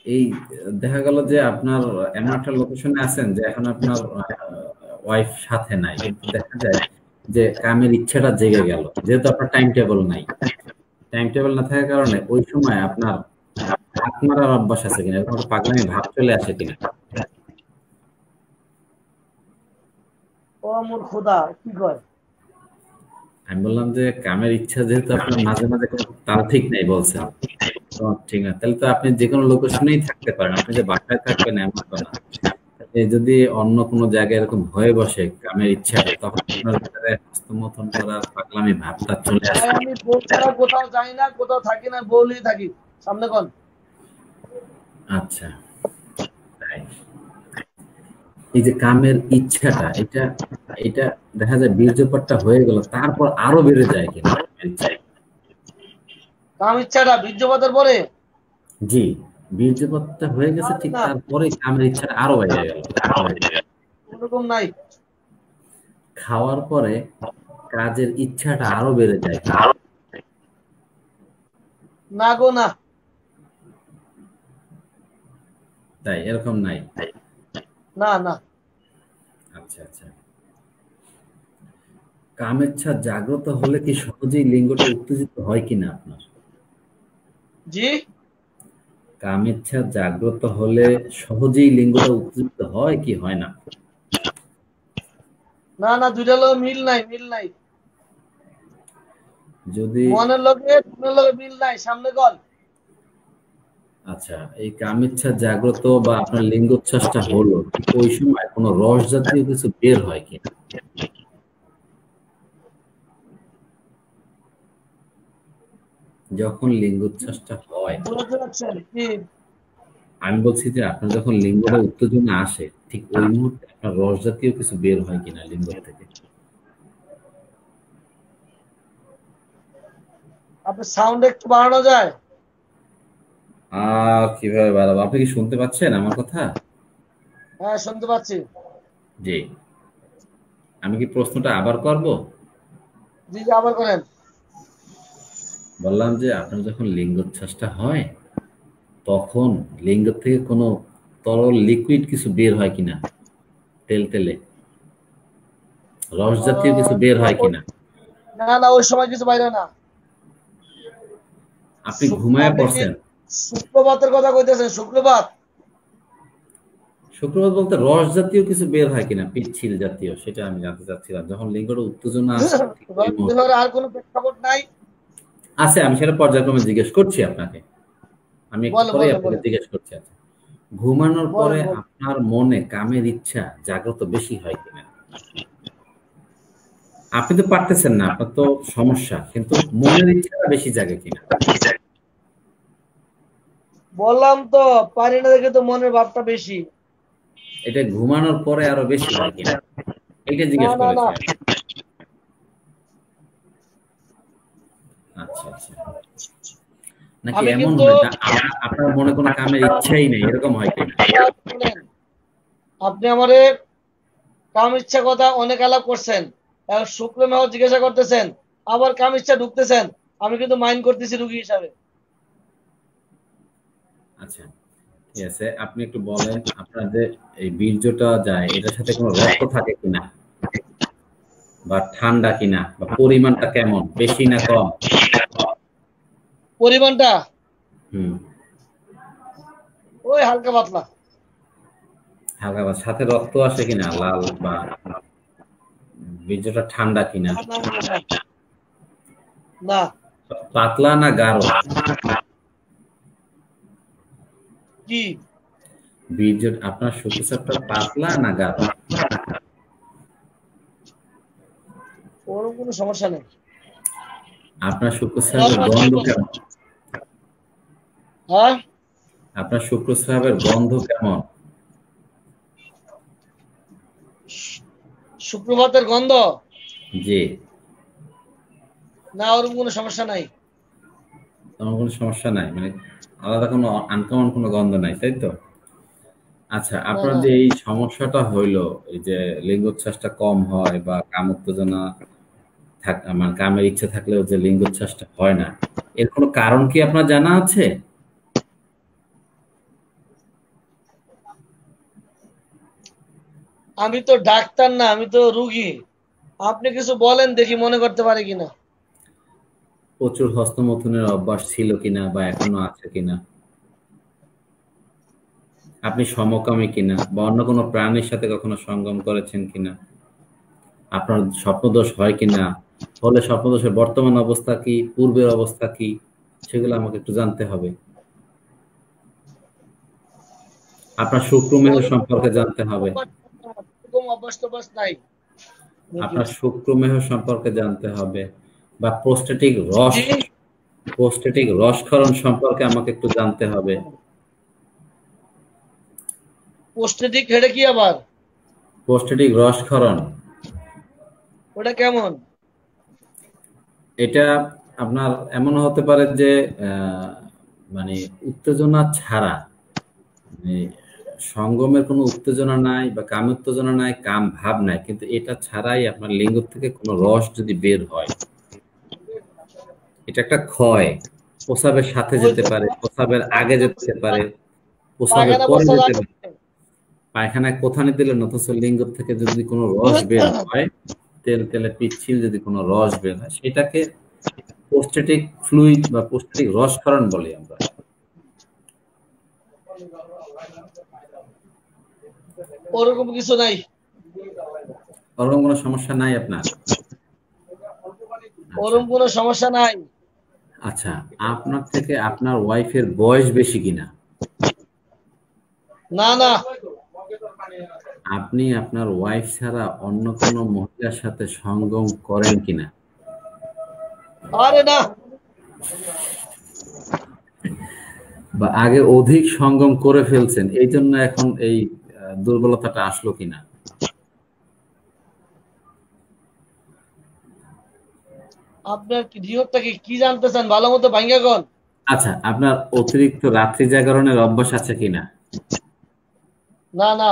এই দেখা গেল যে আপনার এমন একটা লোকেশনে আছেন যে এখন আপনার ওয়াইফ সাথে নাই, কিন্তু দেখা যায় যে কামের ইচ্ছাটা জেগে গেল, যেহেতু আপনার টাইম টেবিল নাই। টাইম টেবিল না থাকার কারণে ওই সময় আপনার আপনার আর অভ্যাস আছে কিনা, এরকম একটা পাগলামি ভাব চলে আসে কিনা? ও মোর খোদা, কি কয়? আমি বললাম যে কামের ইচ্ছা যেহেতু আপনার মাঝে মাঝে কোনো তাল ঠিক নাই বলছেন, তো ঠিক না, তাহলে তো আপনি যে কোনো লোকেশনেই থাকতে পারেন, আপনি যে বাসায় থাকবেন এমন তো না। যদি অন্য কোনো জায়গায় এরকম হয়ে বসে কামের ইচ্ছাটা, তখন আপনার ভিতরে হস্তমৈথুন করার পাগলামি ভাবটা চলে ভাই আসে। আমি বউ ছাড়া কোথাও যাই না, কোথাও থাকি না, বউ নিয়ে থাকি। সামনে কোন? আচ্ছা, তাই। এই যে কামের ইচ্ছাটা, এটা এটা দেখা যায় বীর্যপাতটা হয়ে গেল তারপর আরো বেড়ে যায় কিনা কামের ইচ্ছা? কাম ইচ্ছাটা বীর্যপাতের পরে? জি, বীর্যপাতটা হয়ে গেছে ঠিক না, তারপরে কামের ইচ্ছাটা আরো বেড়ে গেল। ওরকম নাই। খাওয়ার পরে কাজের ইচ্ছাটা আরো বেড়ে যায় কিনা? না গো না। তাই, এরকম নাই? না না। আচ্ছা আচ্ছা। কামেচ্ছা জাগ্রত হলে কি সহজেই লিঙ্গটা উত্তেজিত হয় কিনা আপনার? জি? কামেচ্ছা জাগ্রত হলে সহজেই লিঙ্গটা উত্তেজিত হয় কি হয় না? না না, দুইটা লোক মিল নাই, মিল নাই। যদি মনের লোকে মিল নাই। সামনে কোন? আচ্ছা, এই কামেচ্ছা জাগ্রত বা আপনার লিঙ্গোচ্ছ্বাসটা হলো ঠিক ওই সময় কোনো রস জাতীয় কিছু বের হয় কিনা? যখন লিঙ্গোচ্ছ্বাসটা হয়, বুঝতে পারছেন কি? আমি বলছি যে আপনার যখন লিঙ্গটা উত্তেজনা আসে ঠিক ওই মুহূর্তে আপনার রস জাতীয় কিছু বের হয় কিনা লিঙ্গ থেকে? আপনার সাউন্ড একটু বাড়ানো যায়? কিভাবে বাড়াবো? আপনি কি শুনতে পাচ্ছেন আমার কথা? হ্যাঁ, শুনতে পাচ্ছি। জি। আমি কি প্রশ্নটা আবার করব? জি জি, আবার করেন। বললাম যে আপনার যখন লিঙ্গোচ্ছ্বাসটা হয় তখন লিঙ্গ থেকে কোনো তরল লিকুইড কিছু বের হয় কিনা, তেল তেলে রস জাতীয় কিছু বের হয় কিনা? না না, ওই সময় কিছু বাইরে না। আপনি ঘুমায় আপনি কি পড়ছেন? শুক্রবাতের কথা কইতেছেন? শুক্রবাত? শুক্রবার বলতে রস জাতীয় কিছু বের হয় কিনা, পিচ্ছিল জাতীয়, সেটা আমি জানতে চাচ্ছিলাম। যখন লিঙ্গটা উত্তেজনা আসে ঠিক ওই মুহূর্তে। আর কোনো প্রেক্ষাপট নাই? আছে, আমি সেটা পর্যায়ক্রমে জিজ্ঞেস করছি আপনাকে। আমি একটু বলেন পরে বলেন আপনাকে বলেন জিজ্ঞেস করছি। আচ্ছা, ঘুমানোর বলেন পরে বলেন। আপনার মনে কামের ইচ্ছা জাগ্রত বেশি হয় কিনা? আপনি তো পারতেছেন না, আপনার তো সমস্যা, কিন্তু মনের ইচ্ছাটা বেশি জাগে কিনা? বললাম তো, পারি না দেখে তো মনের ভাবটা বেশি। এটা ঘুমানোর পরে আরো বেশি হয় কিনা, এটা না জিজ্ঞেস না না। করেছি আমি। আচ্ছা আচ্ছা। নাকি আমি এমন কিন্তু হয় আপনার মনে কোনো কামের ইচ্ছাই নেই, এরকম হয় কিনা? শুনেন, আপনি আমারে কাম ইচ্ছা কথা অনেক আলাপ করছেন, এখন শুক্র মেহ জিজ্ঞাসা করতেছেন, আবার কাম ইচ্ছা ঢুকতেছেন। আমি কিন্তু মাইন্ড করতেছি রুগী হিসাবে। আচ্ছা, ঠিক আছে, আপনি একটু বলেন আপনার যে এই বীর্যটা যায় এটার সাথে কোনো রক্ত থাকে কিনা, বা ঠান্ডা কিনা, বা পরিমাণটা কেমন, বেশি না কম? পরিমাণটা হুম। ওই হালকা পাতলা। হালকা, বা সাথে রক্ত আসে কিনা লাল, বা বীর্যটা ঠান্ডা কিনা, না না না না। না। পাতলা না গাঢ়? কি? বীর্য আপনার শুক্রচাপটা পাতলা না গাঢ়? ওরকম কোনো সমস্যা নেই। আপনার শুক্রস্রাবের গন্ধ কেমন? হ্যাঁ, আপনার শুক্রস্রাবের গন্ধ কেমন? সুপ্রভাতের গন্ধ? জি। না, ওরকম কোনো সমস্যা নাই। তেমন কোনো সমস্যা নাই, মানে আলাদা কোনো আনকমন কোনো গন্ধ নাই, তাই তো? আচ্ছা, না আপনার না, যে এই সমস্যাটা হইলো, এই যে লিঙ্গোচ্ছ্বাসটা কম হয় বা কাম উত্তেজনা মানে কামের ইচ্ছে থাকলেও যে লিঙ্গোচ্ছ্বাসটা হয় না, এর কোনো কারণ কি আপনার জানা আছে? আমি তো ডাক্তার না, আমি তো রুগী। আপনি কিছু বলেন, দেখি মনে করতে পারি কিনা। প্রচুর হস্তমৈথুনের অভ্যাস ছিল কিনা বা এখনো আছে কিনা? আপনি সমকামী কিনা বা অন্য কোনো প্রাণীর সাথে কখনো সঙ্গম করেছেন কিনা? আপনার স্বপ্নদোষ হয় কিনা? হলে স্বপ্নদোষের বর্তমান অবস্থা কি, পূর্বের অবস্থা কি, সেগুলো আমাকে একটু জানতে হবে। আপনার শুক্রমেহ ওরকম সম্পর্কে জানতে হবে। ওরকম অভ্যাস টভ্যাস নাই। আপনার শুক্রমেহ সম্পর্কে জানতে হবে, বা জি, প্রোস্টেটিক রসক্ষরণ সম্পর্কে আমাকে একটু জানতে হবে। পোস্টেটিক হেডে কি আবার? প্রোস্টেটিক রসক্ষরণ, ওটা কেমন? এটা আপনার এমন হতে পারে যে মানে উত্তেজনা ছাড়া, মানে সঙ্গমের কোনো উত্তেজনা নাই বা কাম উত্তেজনা নাই, কাম ভাব নাই, কিন্তু এটা ছাড়াই আপনার লিঙ্গ থেকে কোনো রস যদি বের হয়, এটা একটা ক্ষয়। প্রস্রাবের সাথে ওই যেতে যে পারে, প্রস্রাবের আগে যেতে পারে, প্রস্রাবের পায়খানা পরে বসার যেতে আগে। পারে। পায়খানায় কোথানি দিলেন, অথচ লিঙ্গ থেকে যদি কোনো রস বের হয়, তেল তেলে পিচ্ছিল যদি কোনো রস বের হয়, সেটাকে প্রোস্টেটিক ফ্লুইড বা প্রোস্টেটিক রসক্ষরণ বলি আমরা। ওরকম কিছু নাই। ওরকম কোনো সমস্যা নাই আপনার? আচ্ছা ওরকম কোনো সমস্যা নাই। আচ্ছা, আপনার থেকে আপনার ওয়াইফের বয়স বেশি কিনা? না না, আপনি আপনার ওয়াইফ ছাড়া অন্য কোনো মহিলার সাথে সঙ্গম করেন কিনা? আরে না। বা আগে অধিক সঙ্গম করে ফেলছেন, এই জন্য এখন এই দুর্বলতাটা আসলো কিনা? আপনার নিয়তটা কি জানতে চান? ভালো মতো ভাঙ্গা কন। আচ্ছা, আপনার অতিরিক্ত রাত্রি জাগরণের অভ্যাস আছে কিনা? না না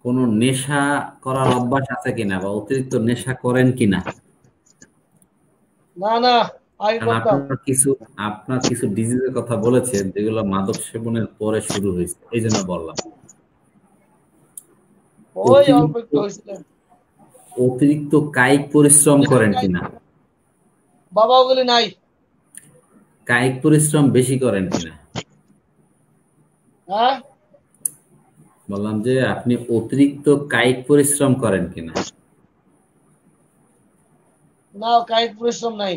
কোনো নেশা করার অভ্যাস আছে কিনা বা অতিরিক্ত নেশা করেন কিনা? না না, আগে কারণ করতাম। আপনার কিছু ডিজিজের কথা বলেছেন যেগুলো মাদক সেবনের পরে শুরু হয়েছে, এই জন্য বললাম। ওই অল্প অতিরিক্ত একটু হয়েছিল। অতিরিক্ত কায়িক পরিশ্রম করেন কিনা? বাবা ওগুলি নাই। কায়িক পরিশ্রম বেশি করেন কিনা? হ্যাঁ, বললাম যে আপনি অতিরিক্ত কায়িক পরিশ্রম করেন কিনা? না, কায়িক পরিশ্রম নাই।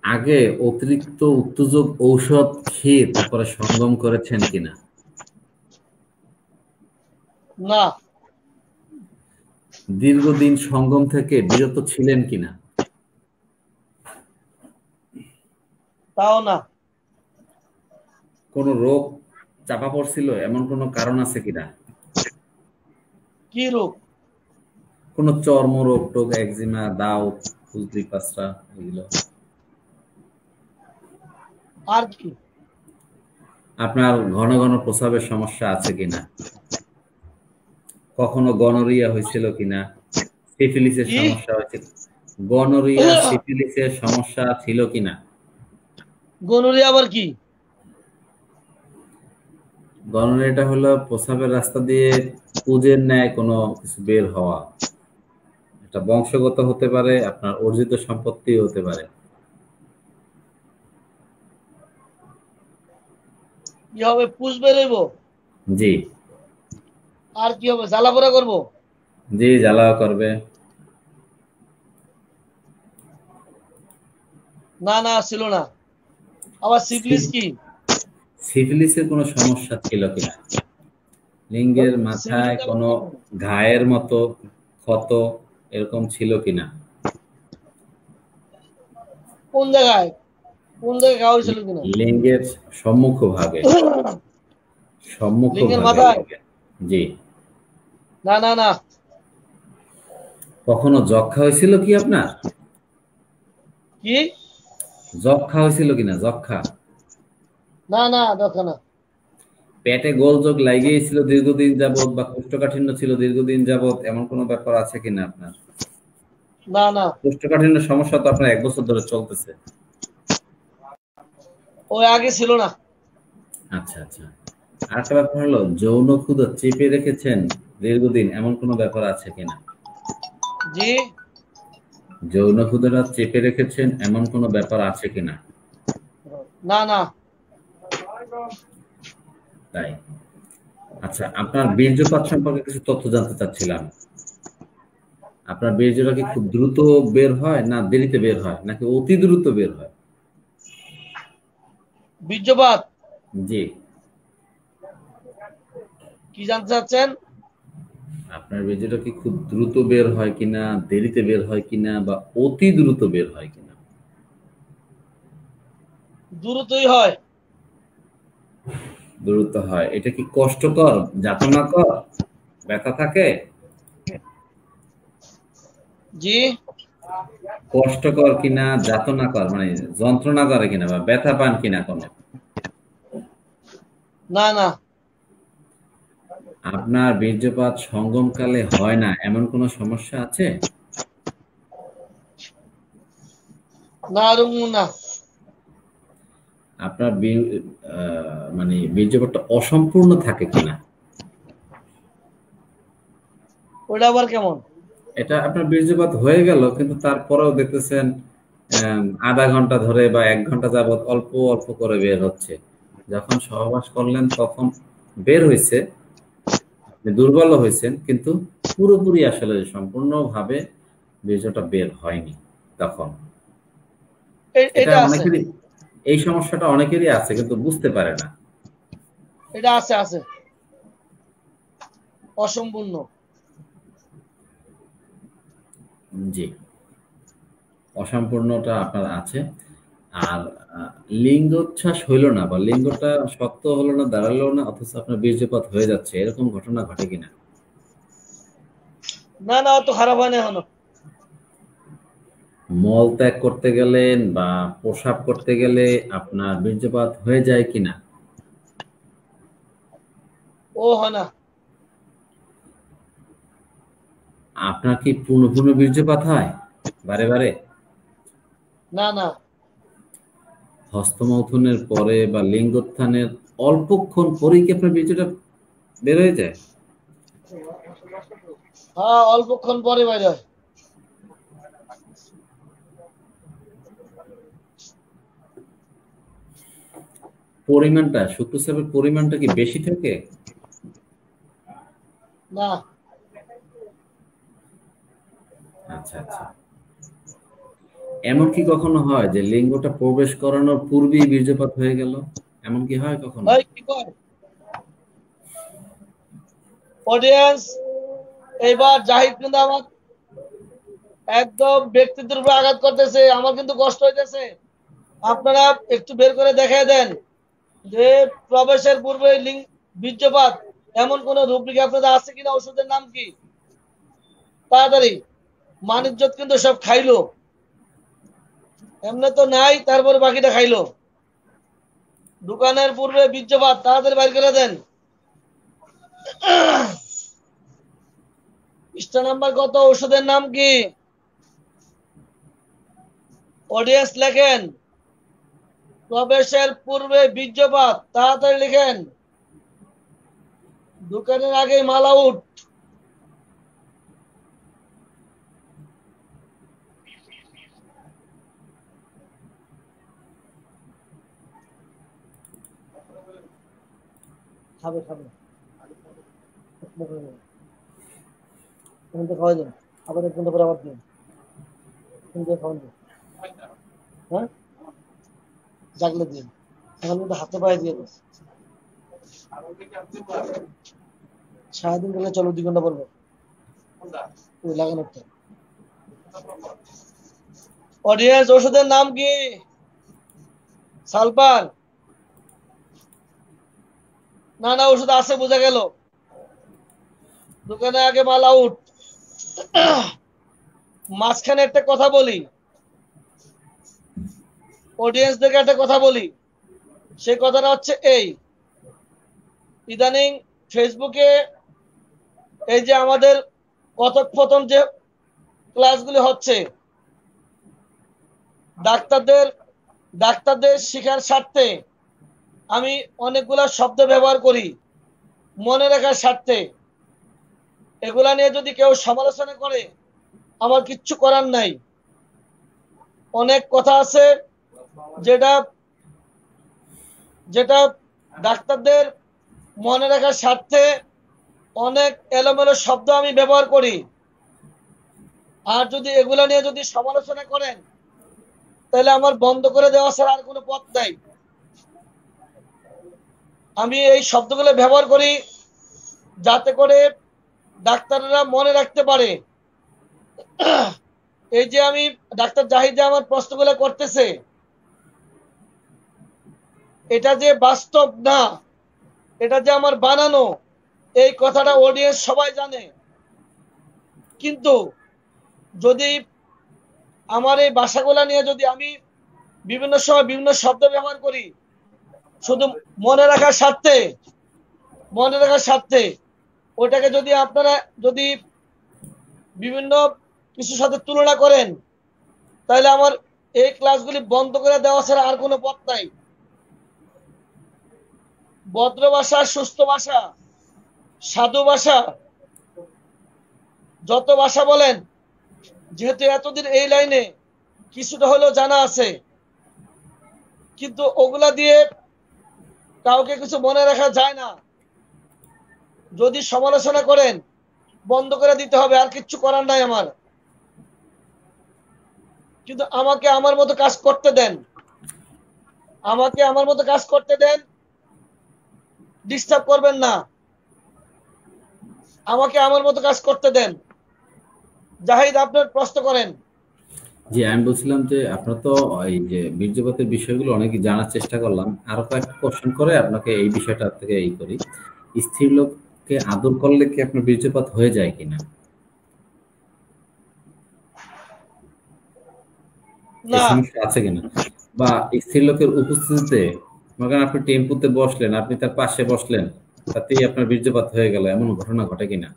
আগে অতিরিক্ত উত্তেজক ঔষধ খেয়ে তারপরে সঙ্গম করেছেন কিনা? না, দীর্ঘদিন সঙ্গম থেকে বিরত ছিলেন কিনা? তাও না। কোনো রোগ চাপা পড়ছিল, এমন কোনো কারণ আছে কিনা? কি রোগ? কোনো চর্মরোগ টোগ, একজিমা, দাউদ, খুজলি, পাসরা, এগুলো? আর কি? আপনার ঘন ঘন প্রস্রাবের সমস্যা আছে কিনা? কখনো গনোরিয়া হয়েছিল কিনা? সিফিলিসের কি? সমস্যা হয়েছিল? গনোরিয়া, সিফিলিসের সমস্যা ছিল কিনা? গনুরিয়া আবার কি? গনোরিয়াটা হলো প্রস্রাবের রাস্তা দিয়ে পুজের ন্যায় কোনো কিছু বের হওয়া। এটা বংশগত হতে পারে, আপনার অর্জিত সম্পত্তি হতে পারে। কি হবে? পুষ বেরোইব? জি। আর কি হবে? জ্বালাপোড়া করবো? জি, জ্বালাও করবে। না না, ছিল না। আবার সিফলিস কি? সিফিলিসের কোনো সমস্যা ছিল কিনা? লিঙ্গের মাথায় সিফলিস আবার কোনো কেমন? ঘায়ের মতো ক্ষত এরকম ছিল কিনা? কোন জায়গায়? কোন জায়গায় খাওয়া হয়েছিল কিনা? লিঙ্গের সম্মুখ ভাগে, লিঙ্গের মাথায়? লিঙ্গের। জি। না না না। কখনো যক্ষা হয়েছিল কি আপনার? কি? যক্ষা হয়েছিল কিনা? যক্ষা? না না, দরকার না। পেটে গোলযোগ লাগিয়েছিল দীর্ঘদিন যাবত, বা কোষ্ঠকাঠিন্য ছিল দীর্ঘদিন যাবত, এমন কোনো ব্যাপার আছে কিনা আপনার? না না, কোষ্ঠকাঠিন্য সমস্যা তো আপনার 1 বছর ধরে চলতেছে। ওই আগে ছিল না। আচ্ছা আচ্ছা। আরেকটা ব্যাপার হলো, যৌন ক্ষুধা চেপে রেখেছেন দীর্ঘদিন, এমন কোনো ব্যাপার আছে কিনা? জি। যৌন ক্ষুধাটা চেপে রেখেছেন এমন কোনো ব্যাপার আছে কিনা? না না। তাই। আচ্ছা, আপনার বীর্যপাত সম্পর্কে কিছু তথ্য জানতে চাচ্ছিলাম। আপনার বীর্যটা কি খুব দ্রুত বের হয়, না দেরিতে বের হয়, নাকি অতি দ্রুত বের হয়? বীর্যপাত জি। কি জানতে চাচ্ছেন? আপনার বীর্যটা কি খুব দ্রুত বের হয় কিনা, দেরিতে বের হয় কিনা, বা অতি দ্রুত বের হয় কিনা? দ্রুতই হয়। দ্রুত হয়। এটা কি কষ্টকর, যাতনাকর, ব্যথা থাকে? জি। কষ্টকর কিনা, যাতনাকর, মানে যন্ত্রণা করে কিনা, বা ব্যথা পান কিনা কোনো? না না। আপনার বীর্যপাত সঙ্গমকালে হয় না, এমন কোনো সমস্যা আছে? না রুমু না। আপনার মানে বীর্যপাতটা অসম্পূর্ণ থাকে কিনা? ওটা আবার কেমন? এটা আপনার বীর্যপাত হয়ে গেল, কিন্তু তারপরেও দেখতেছেন আধা ঘন্টা ধরে বা 1 ঘন্টা যাবত অল্প অল্প করে বের হচ্ছে। যখন সহবাস করলেন তখন বের হয়েছে, আপনি দুর্বল হয়েছেন, কিন্তু পুরোপুরি আসলে সম্পূর্ণভাবে বীর্যটা বের হয়নি তখন। এটা এটা আছে। অনেকেরই, এই সমস্যাটা অনেকেরই আছে, কিন্তু বুঝতে পারে না। এটা আছে আছে, অসম্পূর্ণ। জি, অসম্পূর্ণটা আপনার আছে। আর লিঙ্গোচ্ছ্বাস হইল না, বা লিঙ্গটা শক্ত হলো না, দাঁড়ালো না, অথচ আপনার বীর্যপাত হয়ে যাচ্ছে, এরকম ঘটনা ঘটে কিনা? না না, অত খারাপ হয় না এখনো। মল ত্যাগ করতে গেলেন বা প্রসাব করতে গেলে আপনার বীর্যপাত হয়ে যায় কিনা? ও হয় না। আপনার কি পূর্ণ পূর্ণ বীর্যপাত হয় বারে বারে? না না। হস্তমৈথুনের পরে বা লিঙ্গোত্থানের অল্পক্ষণ পরেই কি আপনার বীর্যটা বের হয়ে যায়? হ্যাঁ, অল্পক্ষণ পরে বাইরে হয়। পরিমাণটা, শুক্রস্রাবের পরিমাণটা কি বেশি থাকে? না। আচ্ছা আচ্ছা। এমন কি কখনো হয় যে লিঙ্গটা প্রবেশ করানোর পূর্বেই বীর্যপাত হয়ে গেল? এমন কি হয় কখনো? ওই কি কয় অডিয়েন্স, এইবার জাহিদ কিন্তু আমার একদম ব্যক্তিত্বের উপর আঘাত করতেছে, আমার কিন্তু কষ্ট হইতেছে। আপনারা একটু বের করে দেখাই দেন যে প্রবেশের পূর্বে বীর্যপাত এমন কোন রূপরেখা আপনাদের আছে কিনা, ওষুধের নাম কি? তাড়াতাড়ি, মানিজ্জত কিন্তু সব খাইলো, এমনি তো নাই, তারপরে বাকিটা খাইলো। দোকানের পূর্বে বীর্যপাত, তাড়াতাড়ি বাইর করে দেন। পৃষ্ঠা নাম্বার কত, ওষুধের নাম কি? অডিয়েন্স লেখেন, প্রবেশের পূর্বে বীর্যপাত, তাড়াতাড়ি লিখেন। দোকানের আগেই মাল আউট। খাবে খাবে, খাওয়াই দেন, আবার 1 ঘন্টা পরে আবার দিন, খাওয়ান দিন। হ্যাঁ, জাগলে দিন, এখন কিন্তু হাতে পায়ে দিয়ে দিন। সারাদিন গেলে চলো 2 ঘন্টা পড়বে ওই লাগানোর। অডিয়েন্স, ওষুধের নাম কি? সালপার? না না, ওষুধ আছে, বোঝা গেল। দোকানে আগে মাল আউট। মাঝখানে একটা কথা বলি, অডিয়েন্সদেরকে একটা কথা বলি। সেই কথাটা হচ্ছে এই, ইদানিং ফেসবুকে এই যে আমাদের কথোপকথন যে ক্লাসগুলি হচ্ছে, ডাক্তারদের শিখার স্বার্থে আমি অনেকগুলা শব্দ ব্যবহার করি মনে রাখার স্বার্থে। এগুলা নিয়ে যদি কেউ সমালোচনা করে আমার কিচ্ছু করার নাই। অনেক কথা আছে যেটা যেটা ডাক্তারদের মনে রাখার স্বার্থে অনেক এলোমেলো শব্দ আমি ব্যবহার করি। আর যদি এগুলা নিয়ে যদি সমালোচনা করেন তাহলে আমার বন্ধ করে দেওয়া ছাড়া আর কোনো পথ নাই। আমি এই শব্দগুলো ব্যবহার করি যাতে করে ডাক্তাররা মনে রাখতে পারে। এই যে আমি ডাক্তার জাহিদ আমার প্রশ্নগুলো করতেছে, এটা যে বাস্তব না, এটা যে আমার বানানো, এই কথাটা অডিয়েন্স সবাই জানে। কিন্তু যদি আমার এই ভাষাগুলা নিয়ে যদি আমি বিভিন্ন সময় বিভিন্ন শব্দ ব্যবহার করি শুধু মনে রাখার স্বার্থে, ওটাকে যদি আপনারা যদি বিভিন্ন কিছুর সাথে তুলনা করেন তাহলে আমার এই ক্লাসগুলি বন্ধ করে দেওয়া ছাড়া আর কোনো পথ নাই। ভদ্র ভাষা, সুস্থ ভাষা, সাধু ভাষা, যত ভাষা বলেন, যেহেতু এতদিন এই লাইনে কিছুটা হলেও জানা আছে, কিন্তু ওগুলা দিয়ে কাউকে কিছু মনে রাখা যায় না। যদি সমালোচনা করেন বন্ধ করে দিতে হবে, আর কিচ্ছু করার নাই আমার। কিন্তু আমাকে আমার মতো কাজ করতে দেন, ডিস্টার্ব করবেন না, আমাকে আমার মতো কাজ করতে দেন। জাহিদ, আপনার প্রশ্ন করেন। জি, আমি বলছিলাম যে আপনার তো এই যে বীর্যপাতের বিষয়গুলো অনেক জানার চেষ্টা করলাম, আরো কয়েকটা কোশ্চেন করে আপনাকে এই বিষয়টা থেকে এই করি। স্ত্রী লোককে আদর করলে কি আপনার বীর্যপাত হয়ে যায় কিনা, এই সমস্যা আছে কিনা? বা স্ত্রী লোকের উপস্থিতিতে মনে করেন আপনি টেম্পুতে বসলেন, আপনি তার পাশে বসলেন, তাতেই আপনার বীর্যপাত হয়ে গেল, এমন ঘটনা ঘটে কিনা?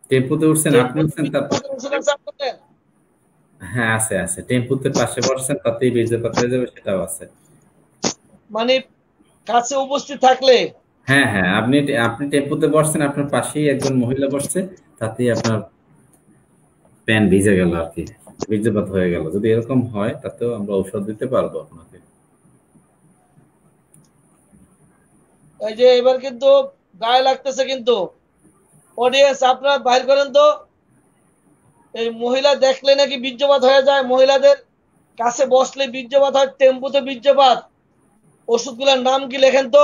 টেম্পুতে উঠছেন, আপনি উঠছেন, তারপর হ্যাঁ আছে আছে, টেম্পুতে পাশে বসছেন তাতেই বীর্যপাত হয়ে যাবে, সেটাও আছে। মানে কাছে উপস্থিত থাকলে? হ্যাঁ হ্যাঁ, আপনি টেম্পুতে বসছেন, আপনার পাশেই একজন মহিলা বসছে, তাতেই আপনার প্যান ভিজে গেল আর কি, বীর্যপাত হয়ে গেল। যদি এরকম হয় তাতেও আমরা ঔষধ দিতে পারবো আপনাকে। এই যে এবার কিন্তু গায়ে লাগতেছে, কিন্তু অডিয়েন্স আপনারা বাইর করেন তো। এই মহিলা দেখলে নাকি বীর্যপাত হয়ে যায়, মহিলাদের কাছে বসলে বীর্যপাত হয়, টেম্পুতে বীর্যপাত। ওষুধগুলোর নাম কি লেখেন তো।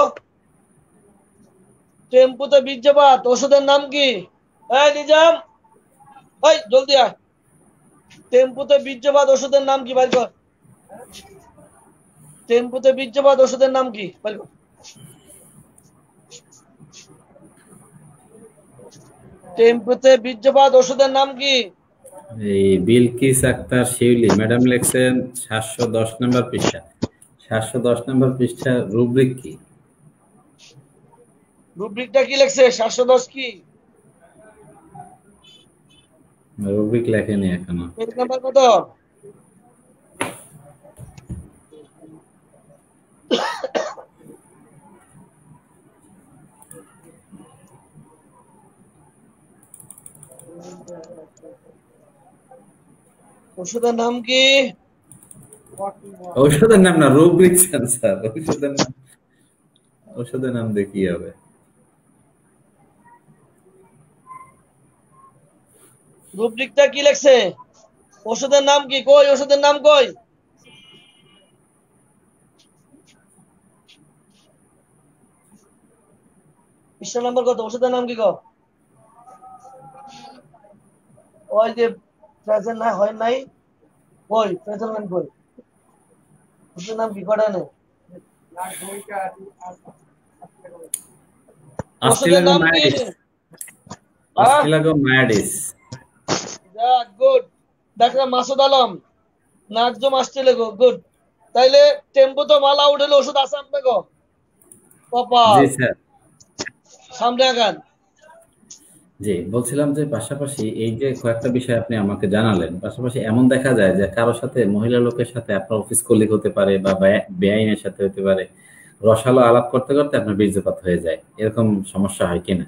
টেম্পুতে বীর্যপাত ওষুধের নাম কি? এই নিজাম, এই জলদি আয়, টেম্পুতে বীর্যপাত ওষুধের নাম কি বাইর কর। টেম্পুতে বীর্যপাত ওষুধের নাম কি বাইর কর। টেম্পুতে বীর্যপাত ওষুধের নাম কি? এই বিলকিস আক্তার শিউলি ম্যাডাম লেখছেন 710 নম্বর পৃষ্ঠা। 710 নম্বর পৃষ্ঠা রুব্রিক কি? রুব্রিকটা কি লেখছে? 710 কি রুব্রিক লেখেনি এখনো। পেজ নাম্বার কত? ওষুধের নাম কি? ঔষধের নাম না, রুব্রিক স্যার, ঔষধের নাম দিয়ে কি হবে? রুব্রিকটা কি লেখছে? ওষুধের নাম কি? কই ওষুধের নাম কই? পৃষ্ঠা নাম্বার কত? ওষুধের নাম কি গো? ওই যে প্রেজেন্ট না হয় নাই, কই প্রেজেন্ট কই? ওষুধের নাম কি? কটা নেই। ওষুধের নাম কি? অস্ট্রেলাগো মায়াডিস। গুড। ডাক্তার মাসুদ আলম, নাকজম অস্ট্রেলাগো, গুড। তাইলে টেম্পো তো মাল আউট হলে ওষুধ আছে আপনাকে? জি কপাল স্যার। সামনে আগান। জি, বলছিলাম যে পাশাপাশি এই যে কয়েকটা বিষয় আপনি আমাকে জানালেন, পাশাপাশি এমন দেখা যায় যে কারোর সাথে, মহিলা লোকের সাথে আপনার অফিস কলিগ হতে পারে বা বেআইনের সাথে হতে পারে, রসালো আলাপ করতে করতে আপনার বীর্যপাত হয়ে যায়, এরকম সমস্যা হয় কিনা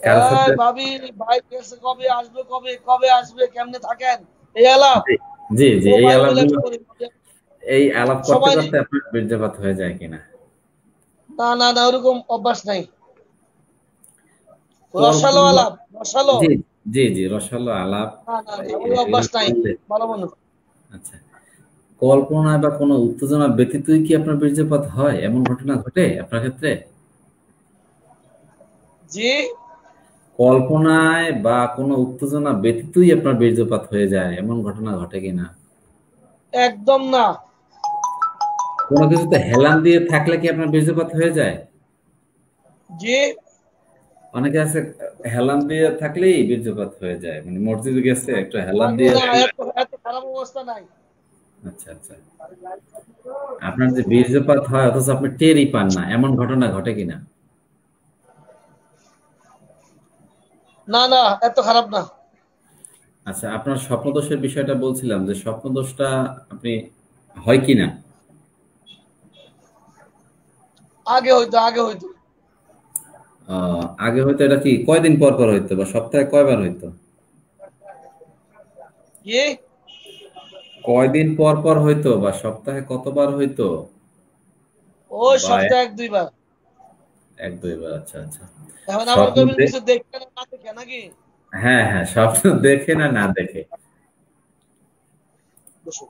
কারোর সাথে? ভাবি ভাই গেছে কবে আসবে, কবে কবে আসবে, কেমনে থাকেন, এই আলাপ। জি জি জি, ও এই ভাই বলে আলাপগুলো, এই আলাপ করতে সময় নেই। করতে আপনার বীর্যপাত হয়ে যায় কিনা? না না না, ওরকম অভ্যাস নাই। রসালো কল্পনা, আলাপ, রসালো। জি জি জি, রসালো আলাপ না না না, ওই অভ্যাস নাই। করলে। ভালো মানুষ। আচ্ছা, কল্পনা বা কোনো উত্তেজনা ব্যতীতই কি আপনার বীর্যপাত হয়, এমন ঘটনা ঘটে আপনার ক্ষেত্রে? জি। কল্পনায় বা কোনো উত্তেজনা ব্যতীতই আপনার বীর্যপাত হয়ে যায়, এমন ঘটনা ঘটে কিনা? একদম না। কোনো কিছুতে হেলান দিয়ে থাকলে কি আপনার বীর্যপাত হয়ে যায়? জি। অনেকে আছে হেলান দিয়ে থাকলেই বীর্যপাত হয়ে যায়, মানে মসজিদে গেছে একটু হেলান দিয়ে। না, এত এত খারাপ অবস্থা নাই। আচ্ছা আচ্ছা, আপনার যে বীর্যপাত হয় অথচ আপনি টেরই পান না, এমন ঘটনা ঘটে কিনা? না না, এত খারাপ না। আচ্ছা, আপনার স্বপ্নদোষের বিষয়টা বলছিলাম, যে স্বপ্নদোষটা আপনি হয় কিনা? আগে হইতো, আগে হইতো। আগে হয়তো, এটা কি কয়দিন পর পর হইতো বা সপ্তাহে কয়বার হইতো? কি? কয়দিন পর পর হইতো বা সপ্তাহে কতবার হইতো? ওই বা সপ্তাহে এক দুইবার। এক দুইবার, আচ্ছা আচ্ছা। এখন আবার স্বপ্ন কবির কিছু দেখতে না দেখে নাকি? হ্যাঁ হ্যাঁ, স্বপ্ন দেখে না না দেখে? বসো।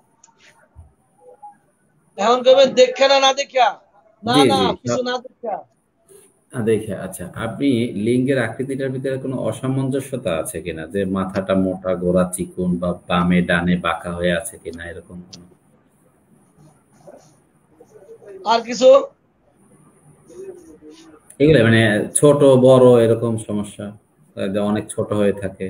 এখন কবির দেখে না না দেখা? না জি না, জি, কিছু না দেখা। দেখে। আচ্ছা, আপনি লিঙ্গের আকৃতিটার ভিতরে কোনো অসামঞ্জস্যতা আছে কিনা, যে মাথাটা মোটা, গোড়া চিকুন, বা বামে ডানে বাঁকা হয়ে আছে কিনা, এরকম কোনো? আর কিছু? এগুলো মানে ছোট বড় এরকম সমস্যা, যে অনেক ছোট হয়ে থাকে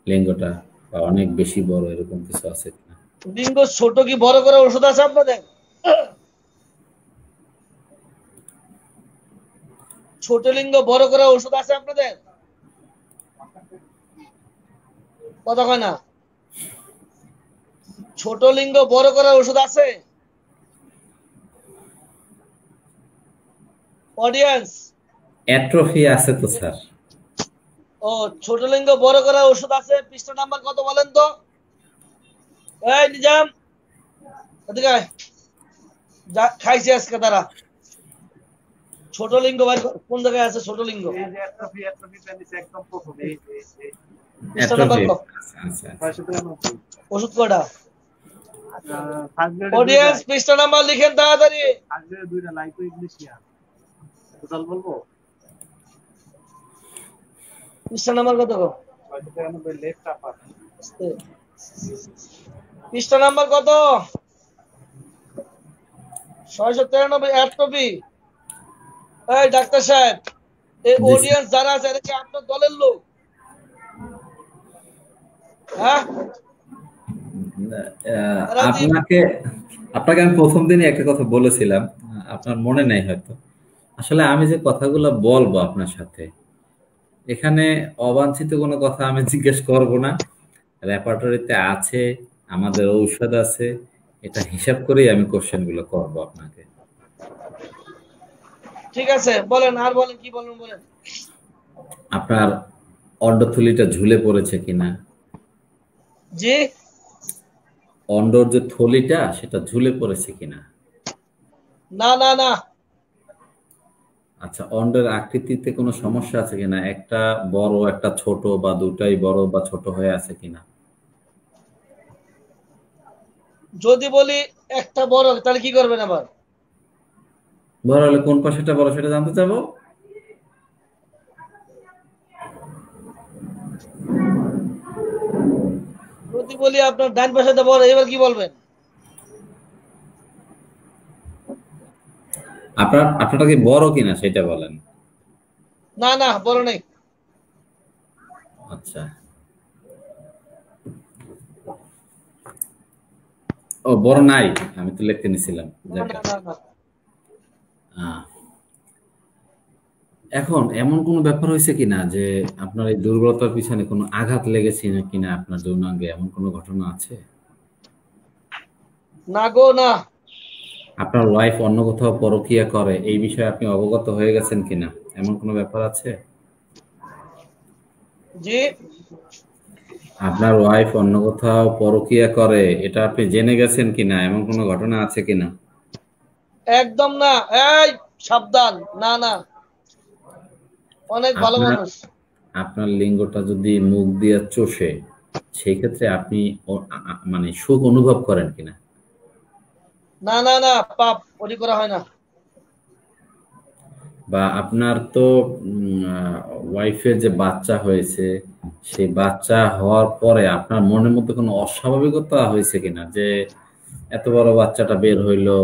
লিঙ্গটা, বা অনেক বেশি বড়, এরকম কিছু আছে কিনা? লিঙ্গ ছোট কি বড় করে ওষুধ আছে আপনাদের? ছোট লিঙ্গ বড় করে ওষুধ আছে আপনাদের? কথা কয় না। ছোট লিঙ্গ বড় করে ওষুধ আছে? অডিয়েন্স। অ্যাট্রফি আছে তো স্যার। ও, ছোট লিঙ্গ বড় করে ওষুধ আছে। পৃষ্ঠা নাম্বার কত বলেন তো? এই নিজাম, এদিকে আয়। খাইছি আজকে তারা। ছোট লিঙ্গ ভাই কোন জায়গায় আছে? ছোট লিঙ্গ পৃষ্ঠা নাম্বার অ্যাট্রফি, কত? আচ্ছা আচ্ছা। ওষুধ কয়টা? অডিয়েন্স পৃষ্ঠা নাম্বার লিখেন তাড়াতাড়ি। পৃষ্ঠা নাম্বার কত গো? পৃষ্ঠা নাম্বার কত? 693। অ্যাট্রফি। এই ডাক্তার সাহেব, এই জি স্যার। অডিয়েন্স যারা আছে এরা কি আপনার দলের লোক? হ্যাঁ, এরা কি? আপনাকে আপনাকে আমি প্রথম দিনই একটা কথা বলেছিলাম, আপনার মনে নেই হয়তো। আসলে আমি যে কথাগুলো বলবো আপনার সাথে, এখানে অবাঞ্ছিত কোনো কথা আমি জিজ্ঞেস করব না। রেপার্টরিতে আছে, আমাদের ঔষধ আছে, এটা হিসাব করেই আমি কোশ্চেন গুলো করবো আপনাকে। ঠিক আছে, বলেন, আর বলেন, কি বলেন বলেন। আপনার অন্ডথলিটা ঝুলে পড়েছে কিনা? জি। অন্ডর যে থলিটা সেটা ঝুলে পড়েছে কিনা? না না না। আচ্ছা, অন্ডের আকৃতিতে কোনো সমস্যা আছে কিনা, একটা বড় একটা ছোট, বা দুটাই বড় বা ছোট হয়ে আছে কিনা? যদি বলি একটা বড়, তাহলে কি করবেন আবার? বড় হলে কোন পাশেটা বড় সেটা জানতে চাবো। যদি বলি আপনার ডান পাশেটা বড়, এবার কি বলবেন? আপনারটা কি বড় কিনা সেটা বলেন। না না বড় নেই। আচ্ছা, ও বড় নাই, আমি তো লিখতে নিছিলাম। না না না না। এখন এমন কোনো ব্যাপার হয়েছে কিনা যে আপনার এই দুর্বলতার পিছনে কোনো আঘাত লেগেছে কিনা, আপনার যৌনাঙ্গে এমন কোনো ঘটনা আছে? না গো না। আপনার ওয়াইফ অন্য কোথাও পরকীয়া করে, এই বিষয়ে আপনি অবগত হয়ে গেছেন কিনা, এমন কোনো ব্যাপার আছে? জি। আপনার ওয়াইফ অন্য কোথাও পরকীয়া করে, এটা আপনি জেনে গেছেন কিনা, এমন কোনো ঘটনা আছে কিনা? একদম না। এই সাবধান। না না, অনেক ভালো আপনার মানুষ। আপনার লিঙ্গটা যদি মুখ দিয়ে চষে, সেই ক্ষেত্রে আপনি মানে সুখ অনুভব করেন কিনা? না না না, পাপ ওটি করা হয় না। বা আপনার তো ওয়াইফের যে বাচ্চা হয়েছে, সেই বাচ্চা হওয়ার পরে আপনার মনের মধ্যে কোনো অস্বাভাবিকতা হয়েছে কিনা, যে এত বড় বাচ্চাটা বের হইলো,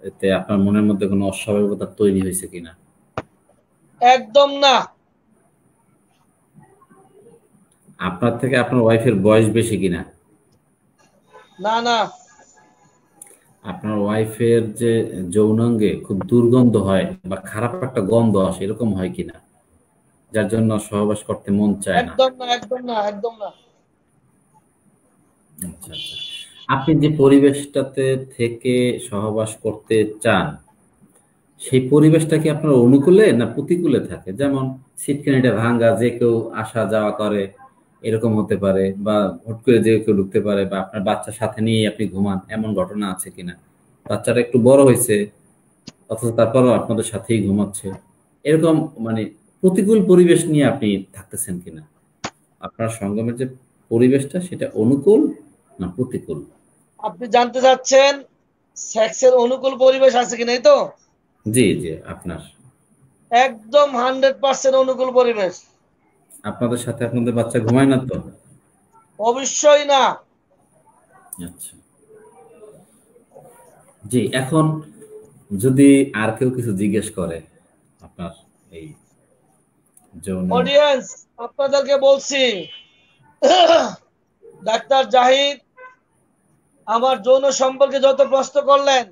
এতে আপনার মনের মধ্যে কোনো অস্বাভাবিকতা তৈরি হয়েছে কিনা? একদম না। আপনার থেকে আপনার ওয়াইফের বয়স বেশি কিনা? না না। আপনার ওয়াইফের যে যৌনাঙ্গে খুব দুর্গন্ধ হয় বা খারাপ একটা গন্ধ আসে, এরকম হয় কিনা, যার জন্য সহবাস করতে মন চায় না? একদম না, একদম না, একদম না। আচ্ছা আচ্ছা। আপনি যে পরিবেশটাতে থেকে সহবাস করতে চান, সেই পরিবেশটা কি আপনার অনুকূলে না প্রতিকূলে থাকে? যেমন সিটকানিটা ভাঙ্গা, যে কেউ আসা যাওয়া করে, এরকম হতে পারে, বা হুট করে যে কেউ ঢুকতে পারে, বা আপনার বাচ্চার সাথে নিয়ে আপনি ঘুমান, এমন ঘটনা আছে কিনা? বাচ্চাটা একটু বড় হয়েছে অথচ তারপরও আপনাদের সাথেই ঘুমাচ্ছে, এরকম মানে প্রতিকূল পরিবেশ নিয়ে আপনি থাকতেছেন কিনা? আপনার সঙ্গমের যে পরিবেশটা, সেটা অনুকূল না প্রতিকূল? আপনি জানতে চাচ্ছেন সেক্সের অনুকূল পরিবেশ আছে কিনা, এই তো? জি জি, আপনার একদম 100% অনুকূল পরিবেশ। আপনাদের সাথে আপনাদের বাচ্চা ঘুমায় না তো? অবশ্যই না। আচ্ছা, জি। এখন যদি আর কেউ কিছু জিজ্ঞেস করে আপনার এই যৌন, অডিয়েন্স, আপনাদেরকে বলছি, ডাক্তার জাহিদ আমার যৌন সম্পর্কে যত প্রশ্ন করলেন,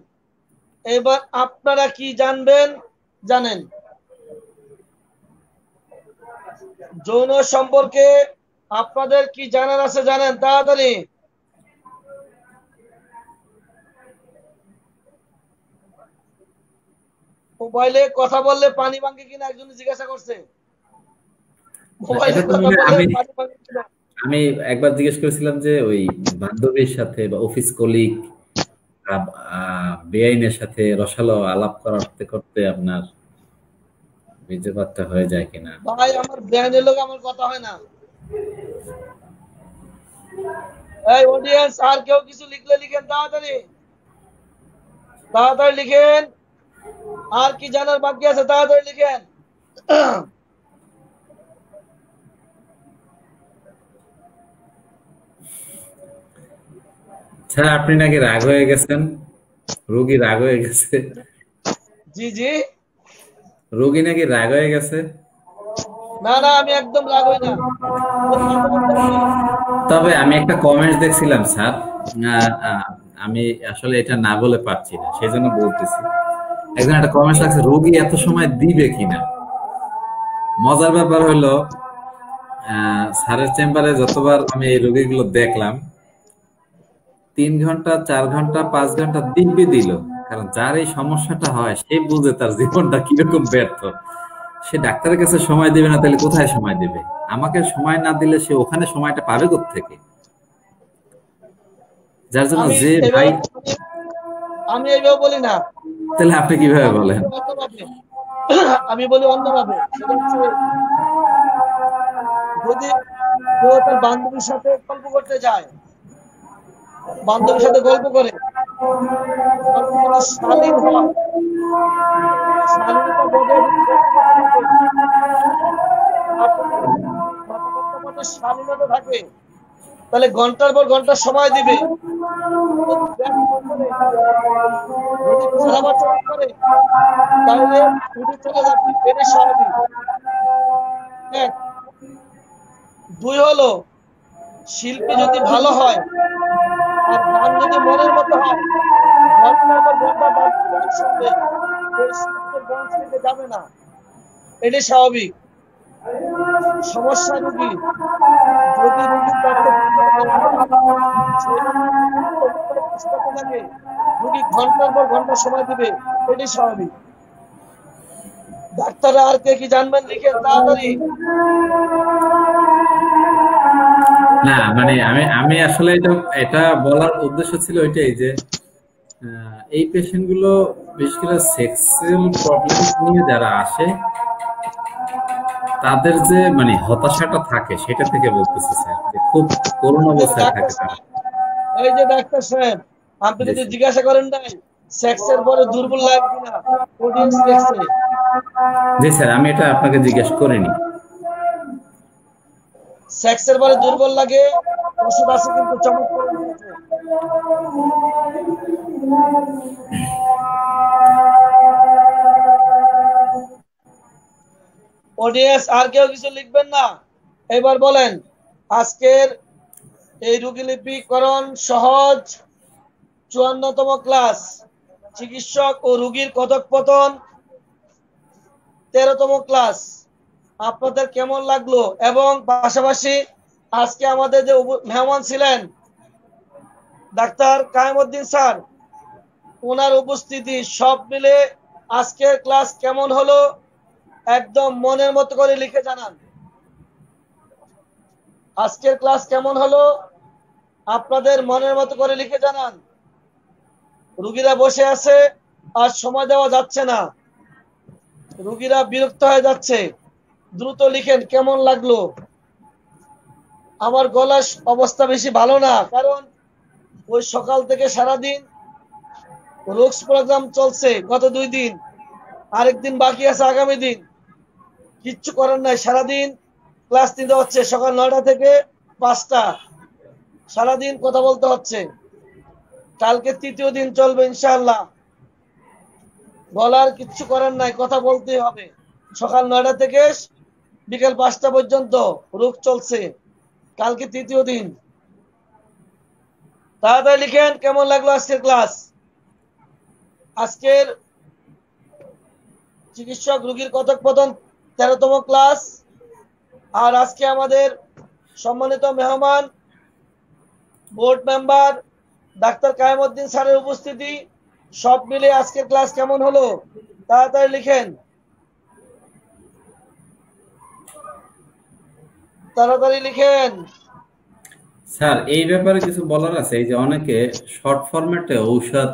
এবার আপনারা কি জানবেন জানেন? যৌন সম্পর্কে আপনাদের কি জানার আছে জানেন তাড়াতাড়ি। মোবাইলে কথা বললে পানি ভাঙে কিনা একজন জিজ্ঞাসা করছে। মোবাইলে এটা তো কথা মনে হয় বললে আমি পানি ভাঙে কিনা। আমি একবার জিজ্ঞেস করেছিলাম যে ওই বান্ধবীর সাথে বা অফিস কলিগ বেআইনের সাথে রসালো আলাপ করতে করতে আপনার বীর্যপাতটা হয়ে যায় কিনা। ভাই আমার ব্র্যান্ডের লোক আমার কথা হয় না। এই অডিয়েন্স, আর কেউ কিছু লিখলে লিখেন তাড়াতাড়ি, তাড়াতাড়ি লিখেন। আর কি জানার বাকি আছে তাড়াতাড়ি লিখেন। স্যার, আপনি নাকি রাগ হয়ে গেছেন, রোগী রাগ হয়ে গেছে, জি জি। রোগী নাকি রাগ হয়ে গেছে। না না, আমি একদম রাগ হই না। সত্যি কথা বলতে আমি। তবে আমি একটা কমেন্ট দেখছিলাম স্যার, আহ, আহ, আমি আসলে এটা না বলে পারছি না, সেই জন্য বলতেছি। একজন একটা কমেন্ট লাগছে, রোগী এত সময় দিবে কিনা। মজার ব্যাপার হলো, স্যারের চেম্বারে যতবার আমি এই রোগীগুলো দেখলাম, 3 ঘন্টা 4 ঘন্টা 5 ঘন্টা দিব্যি দিল। কারণ যার এই সমস্যাটা হয়, সে বুঝে তার জীবনটা কিরকম ব্যর্থ। সে ডাক্তারের কাছে সময় দেবে না, তাহলে কোথায় সময় দেবে? আমাকে সময় না দিলে সে ওখানে সময়টা পাবে কোত্থেকে? যার জন্য আমি যে ভাই, এইভাবে আমি এইভাবে বলি না। তাহলে আপনি কিভাবে আমি বলেন? বলি অন্যভাবে। আমি বলি অন্যভাবে, সেটা হচ্ছে যদি কেউ তার বান্ধবীর সাথে গল্প করতে যায়, বান্ধবীর সাথে গল্প করে, গল্প যদি শালীন হয়, শালীনতা বজায় যদি গল্প করতে থাকে, তার যদি কথাবার্তার মধ্যে শালীনতা থাকে, তাহলে ঘন্টার পর ঘন্টা সময় দিবে, যদি খারাপ আচরণ করে তাহলে ছুটি চলে যাবে, এটা স্বাভাবিক। এক, দুই হলো শিল্পী যদি ভালো হয় আর গান যদি মনের মতো হয়, ঘন্টার পর ঘন্টা গান শুনবে, গান শুনতে যাবে না, এটাই স্বাভাবিক। সমস্যা রোগী, যদি রোগীর লাগে রোগী ঘন্টার পর ঘন্টা সময় দিবে, এটাই স্বাভাবিক। ডাক্তাররা আর কে কি জানবেন লিখে তাড়াতাড়ি। না মানে আমি আসলে এটা বলার উদ্দেশ্য ছিল ওইটাই যে এই পেশেন্ট গুলো বিশেষ করে সেক্সুয়াল প্রবলেম নিয়ে যারা আসে তাদের যে মানে হতাশাটা থাকে সেটা থেকে বলতেছি স্যার, যে খুব করুণ অবস্থায় থাকে তারা। এই যে ডাক্তার সাহেব, আপনি যদি জিজ্ঞাসা করেন নাই সেক্সের পরে দুর্বল লাগে কিনা অডিয়েন্স দেখছে। জি স্যার, আমি এটা আপনাকে জিজ্ঞেস করিনি। সেক্সের পরে দুর্বল লাগে, ওষুধ আছে কিন্তু চমৎকার। অডিয়েন্স আর কেউ কিছু লিখবেন না। এবার বলেন আজকের এই রোগীলিপিকরণ সহজ 54তম ক্লাস, চিকিৎসক ও রোগীর কথোপকথন 13তম ক্লাস আপনাদের কেমন লাগলো? এবং পাশাপাশি আজকে আমাদের যে মেহমান ছিলেন ডাক্তার কায়েমউদ্দিন স্যার, ওনার উপস্থিতি সব মিলে আজকের ক্লাস কেমন হলো একদম মনের মতো করে লিখে জানান। আজকের ক্লাস কেমন হলো আপনাদের মনের মতো করে লিখে জানান। রোগীরা বসে আছে, আর সময় দেওয়া যাচ্ছে না, রোগীরা বিরক্ত হয়ে যাচ্ছে। দ্রুত লিখেন কেমন লাগলো। আমার গলার অবস্থা বেশি ভালো না, কারণ ওই সকাল থেকে সারাদিন রোগস প্রোগ্রাম চলছে, গত 2 দিন, আরেকদিন বাকি আছে আগামী দিন। কিচ্ছু করার নাই, সারাদিন ক্লাস নিতে হচ্ছে, সকাল 9টা থেকে 5টা, সারাদিন কথা বলতে হচ্ছে। কালকে 3য় দিন চলবে ইনশাআল্লাহ। বলার কিচ্ছু করার নাই, কথা বলতেই হবে। সকাল 9টা থেকে বিকেল 5টা পর্যন্ত রোগ চলছে, কালকে 3য় দিন। তাড়াতাড়ি লিখেন কেমন লাগলো আজকের ক্লাস। আজকের চিকিৎসক রোগীর কথোপকথন 13তম ক্লাস, আর আজকে আমাদের সম্মানিত মেহমান বোর্ড মেম্বার ডাক্তার কায়েমউদ্দিন স্যারের উপস্থিতি, সব মিলে আজকের ক্লাস কেমন হলো তাড়াতাড়ি লিখেন, তাড়াতাড়ি লিখেন। স্যার এই ব্যাপারে কিছু বলার আছে। এই যে অনেকে শর্ট ফরম্যাটে ঔষধ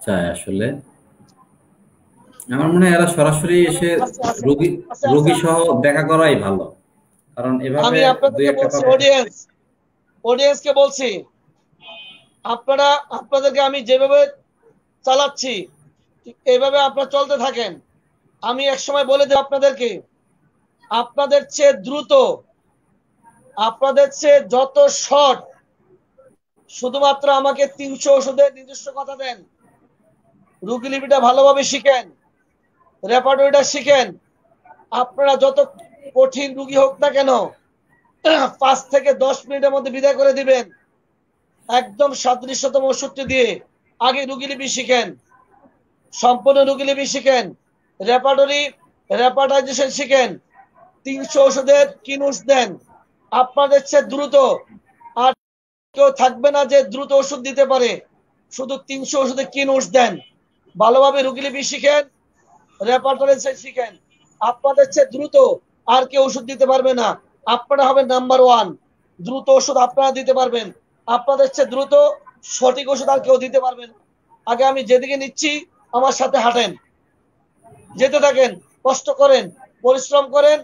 চায়, আসলে আমার মনে হয় এরা সরাসরি এসে রোগী সহ দেখা করাই ভালো, কারণ এভাবে আমি আপনাদেরকে বলছি, অডিয়েন্সকে বলছি, আপনাদেরকে আমি যেভাবে চালাচ্ছি এইভাবে আপনারা চলতে থাকেন। আমি একসময় বলে দেব আপনাদেরকে, আপনাদের চেয়ে দ্রুত, আপনাদের চেয়ে যত শর্ট, শুধুমাত্র আমাকে 300 ওষুধের নিজস্ব কথা দেন, রোগীলিপিটা ভালোভাবে শিখেন, রেপার্টরিটা শিখেন। আপনারা যত কঠিন রোগী হোক না কেন 5 থেকে 10 মিনিটের মধ্যে বিদায় করে দিবেন, একদম 37তম ওষুধটি দিয়ে। আগে রোগীলিপি শিখেন, সম্পূর্ণ রোগীলিপি শিখেন, রেপার্টাইজেশন শিখেন, 300 ওষুধের কি নোটস দেন। আপনাদের চেয়ে দ্রুত আর কেউ থাকবে না যে দ্রুত ওষুধ দিতে পারে, শুধু 300 ওষুধের কি নোটস দেন। ভালোভাবে রোগীলিপি শিখেন, রেপার্টাইজেশন শিখেন। আপনাদের চেয়ে দ্রুত আর কেউ ওষুধ দিতে পারবে না, আপনারা হবেন নাম্বার 1। দ্রুত ওষুধ আপনারা দিতে পারবেন, আপনাদের চেয়ে দ্রুত সঠিক ওষুধ আর কেউ দিতে পারবেন। আগে আমি যেদিকে নিচ্ছি আমার সাথে হাঁটেন, যেতে থাকেন, কষ্ট করেন, পরিশ্রম করেন।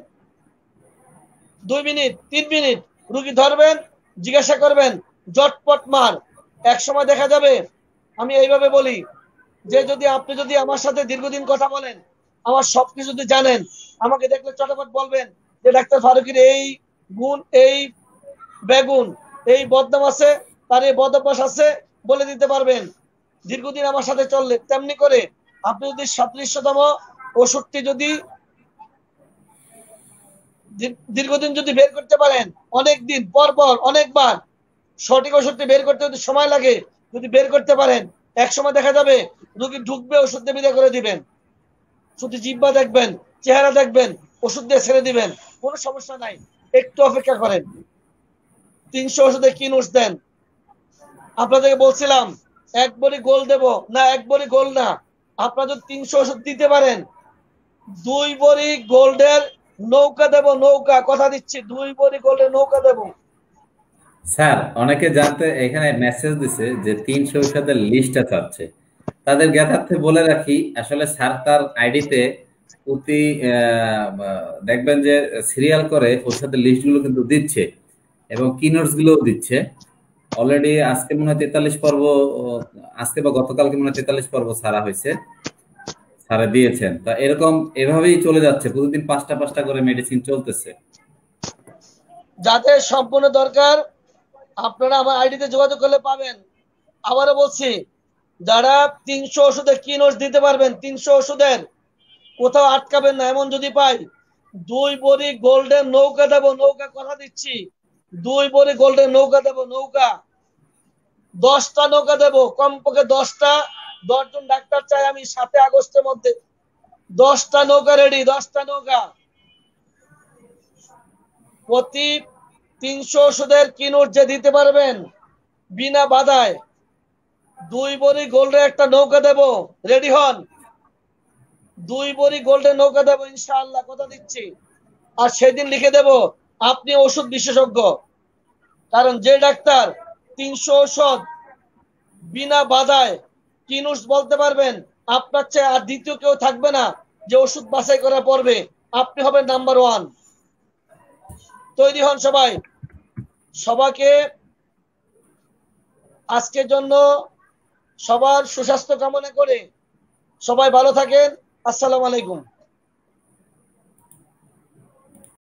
2 মিনিট 3 মিনিট রুগী ধরবেন, জিজ্ঞাসা করবেন, জটপট মার। এক সময় দেখা যাবে, আমি এইভাবে বলি যে আপনি যদি আমার সাথে দীর্ঘদিন কথা বলেন, আমার সবকিছু যদি জানেন, আমাকে দেখলে চটপট বলবেন যে ডাক্তার ফারুকীর এই গুণ, এই বেগুন, এই বদনাম আছে, তার এই বদ অভ্যাস আছে বলে দিতে পারবেন দীর্ঘদিন আমার সাথে চললে। তেমনি করে আপনি যদি 37তম ওষুধটি যদি দীর্ঘদিন যদি বের করতে পারেন, অনেক দিন পর পর অনেকবার সঠিক ওষুধটি বের করতে যদি সময় লাগে, যদি বের করতে পারেন, এক সময় দেখা যাবে রোগী ঢুকবে, ওষুধ দিয়ে বিদায় করে দিবেন। শুধু জিহ্বা দেখবেন, চেহারা দেখবেন, ওষুধ দিয়ে ছেড়ে দিবেন, কোনো সমস্যা নাই। একটু অপেক্ষা করেন। 300 ওষুধে কি নোটস দেন? আপনাদেরকে বলছিলাম এক বড়ি গোল দেব না, এক বড়ি গোল না, আপনারা যদি 300 ওষুধ দিতে পারেন 2 বড়ি গোল্ডের নৌকা দেব, নৌকা, কথা দিচ্ছি 2 বড়ি গোল্ডের নৌকা দেব। স্যার, অনেকে জানতে এখানে মেসেজ দিছে যে 300 ঔষধের লিস্টটা চাচ্ছে। তাদের জ্ঞাতার্থে বলে রাখি, আসলে স্যার তার আইডিতে প্রতি দেখবেন যে সিরিয়াল করে ঔষধের লিস্টগুলো কিন্তু দিচ্ছে এবং কিনোটস গুলোও দিচ্ছে। অলরেডি আজকে মনে হয় 43 পর্ব, আজকে বা গতকালকে মনে হয় 43 পর্ব সারা হয়েছে, সারা দিয়েছেন। তা এরকম এভাবেই চলে যাচ্ছে, প্রতিদিন 5টা 5টা করে মেডিসিন চলতেছে। যাদের সম্পূর্ণ দরকার আপনারা আমার আইডিতে যোগাযোগ করলে পাবেন। আবারও বলছি, যারা 300 ওষুধের কি নোটস দিতে পারবেন, 300 ওষুধের কোথাও আটকাবেন না। এমন যদি পাই 2 বড়ি গোল্ডেন নৌকা দেব, নৌকা, কথা দিচ্ছি 2 বড়ি গোল্ডেন নৌকা দেব, নৌকা। 10টা নৌকা দেব, কমপক্ষে 10টা। 10 জন ডাক্তার চাই আমি 7 আগস্টের মধ্যে। 10টা নৌকা রেডি, 10টা নৌকা। প্রতি 300 ওষুধের কি নোট যে দিতে পারবেন বিনা বাধায়, 2 বড়ি গোল্ডের একটা নৌকা দেব, রেডি হন। 2 বড়ি গোল্ডের নৌকা দেব ইনশাআল্লাহ, কথা দিচ্ছি। আর সেদিন লিখে দেব আপনি ওষুধ বিশেষজ্ঞ। কারণ যে ডাক্তার 300 ওষুধ বিনা বাধায় কি নোটস বলতে পারবেন, আপনার চেয়ে আর দ্বিতীয় কেউ থাকবে না যে ওষুধ বাছাই করা পড়বে। আপনি হবেন নাম্বার 1। তৈরি হন সবাই। সবাইকে আজকের জন্য সবার সুস্বাস্থ্য কামনা করে সবাই ভালো থাকেন। আসসালামু আলাইকুম।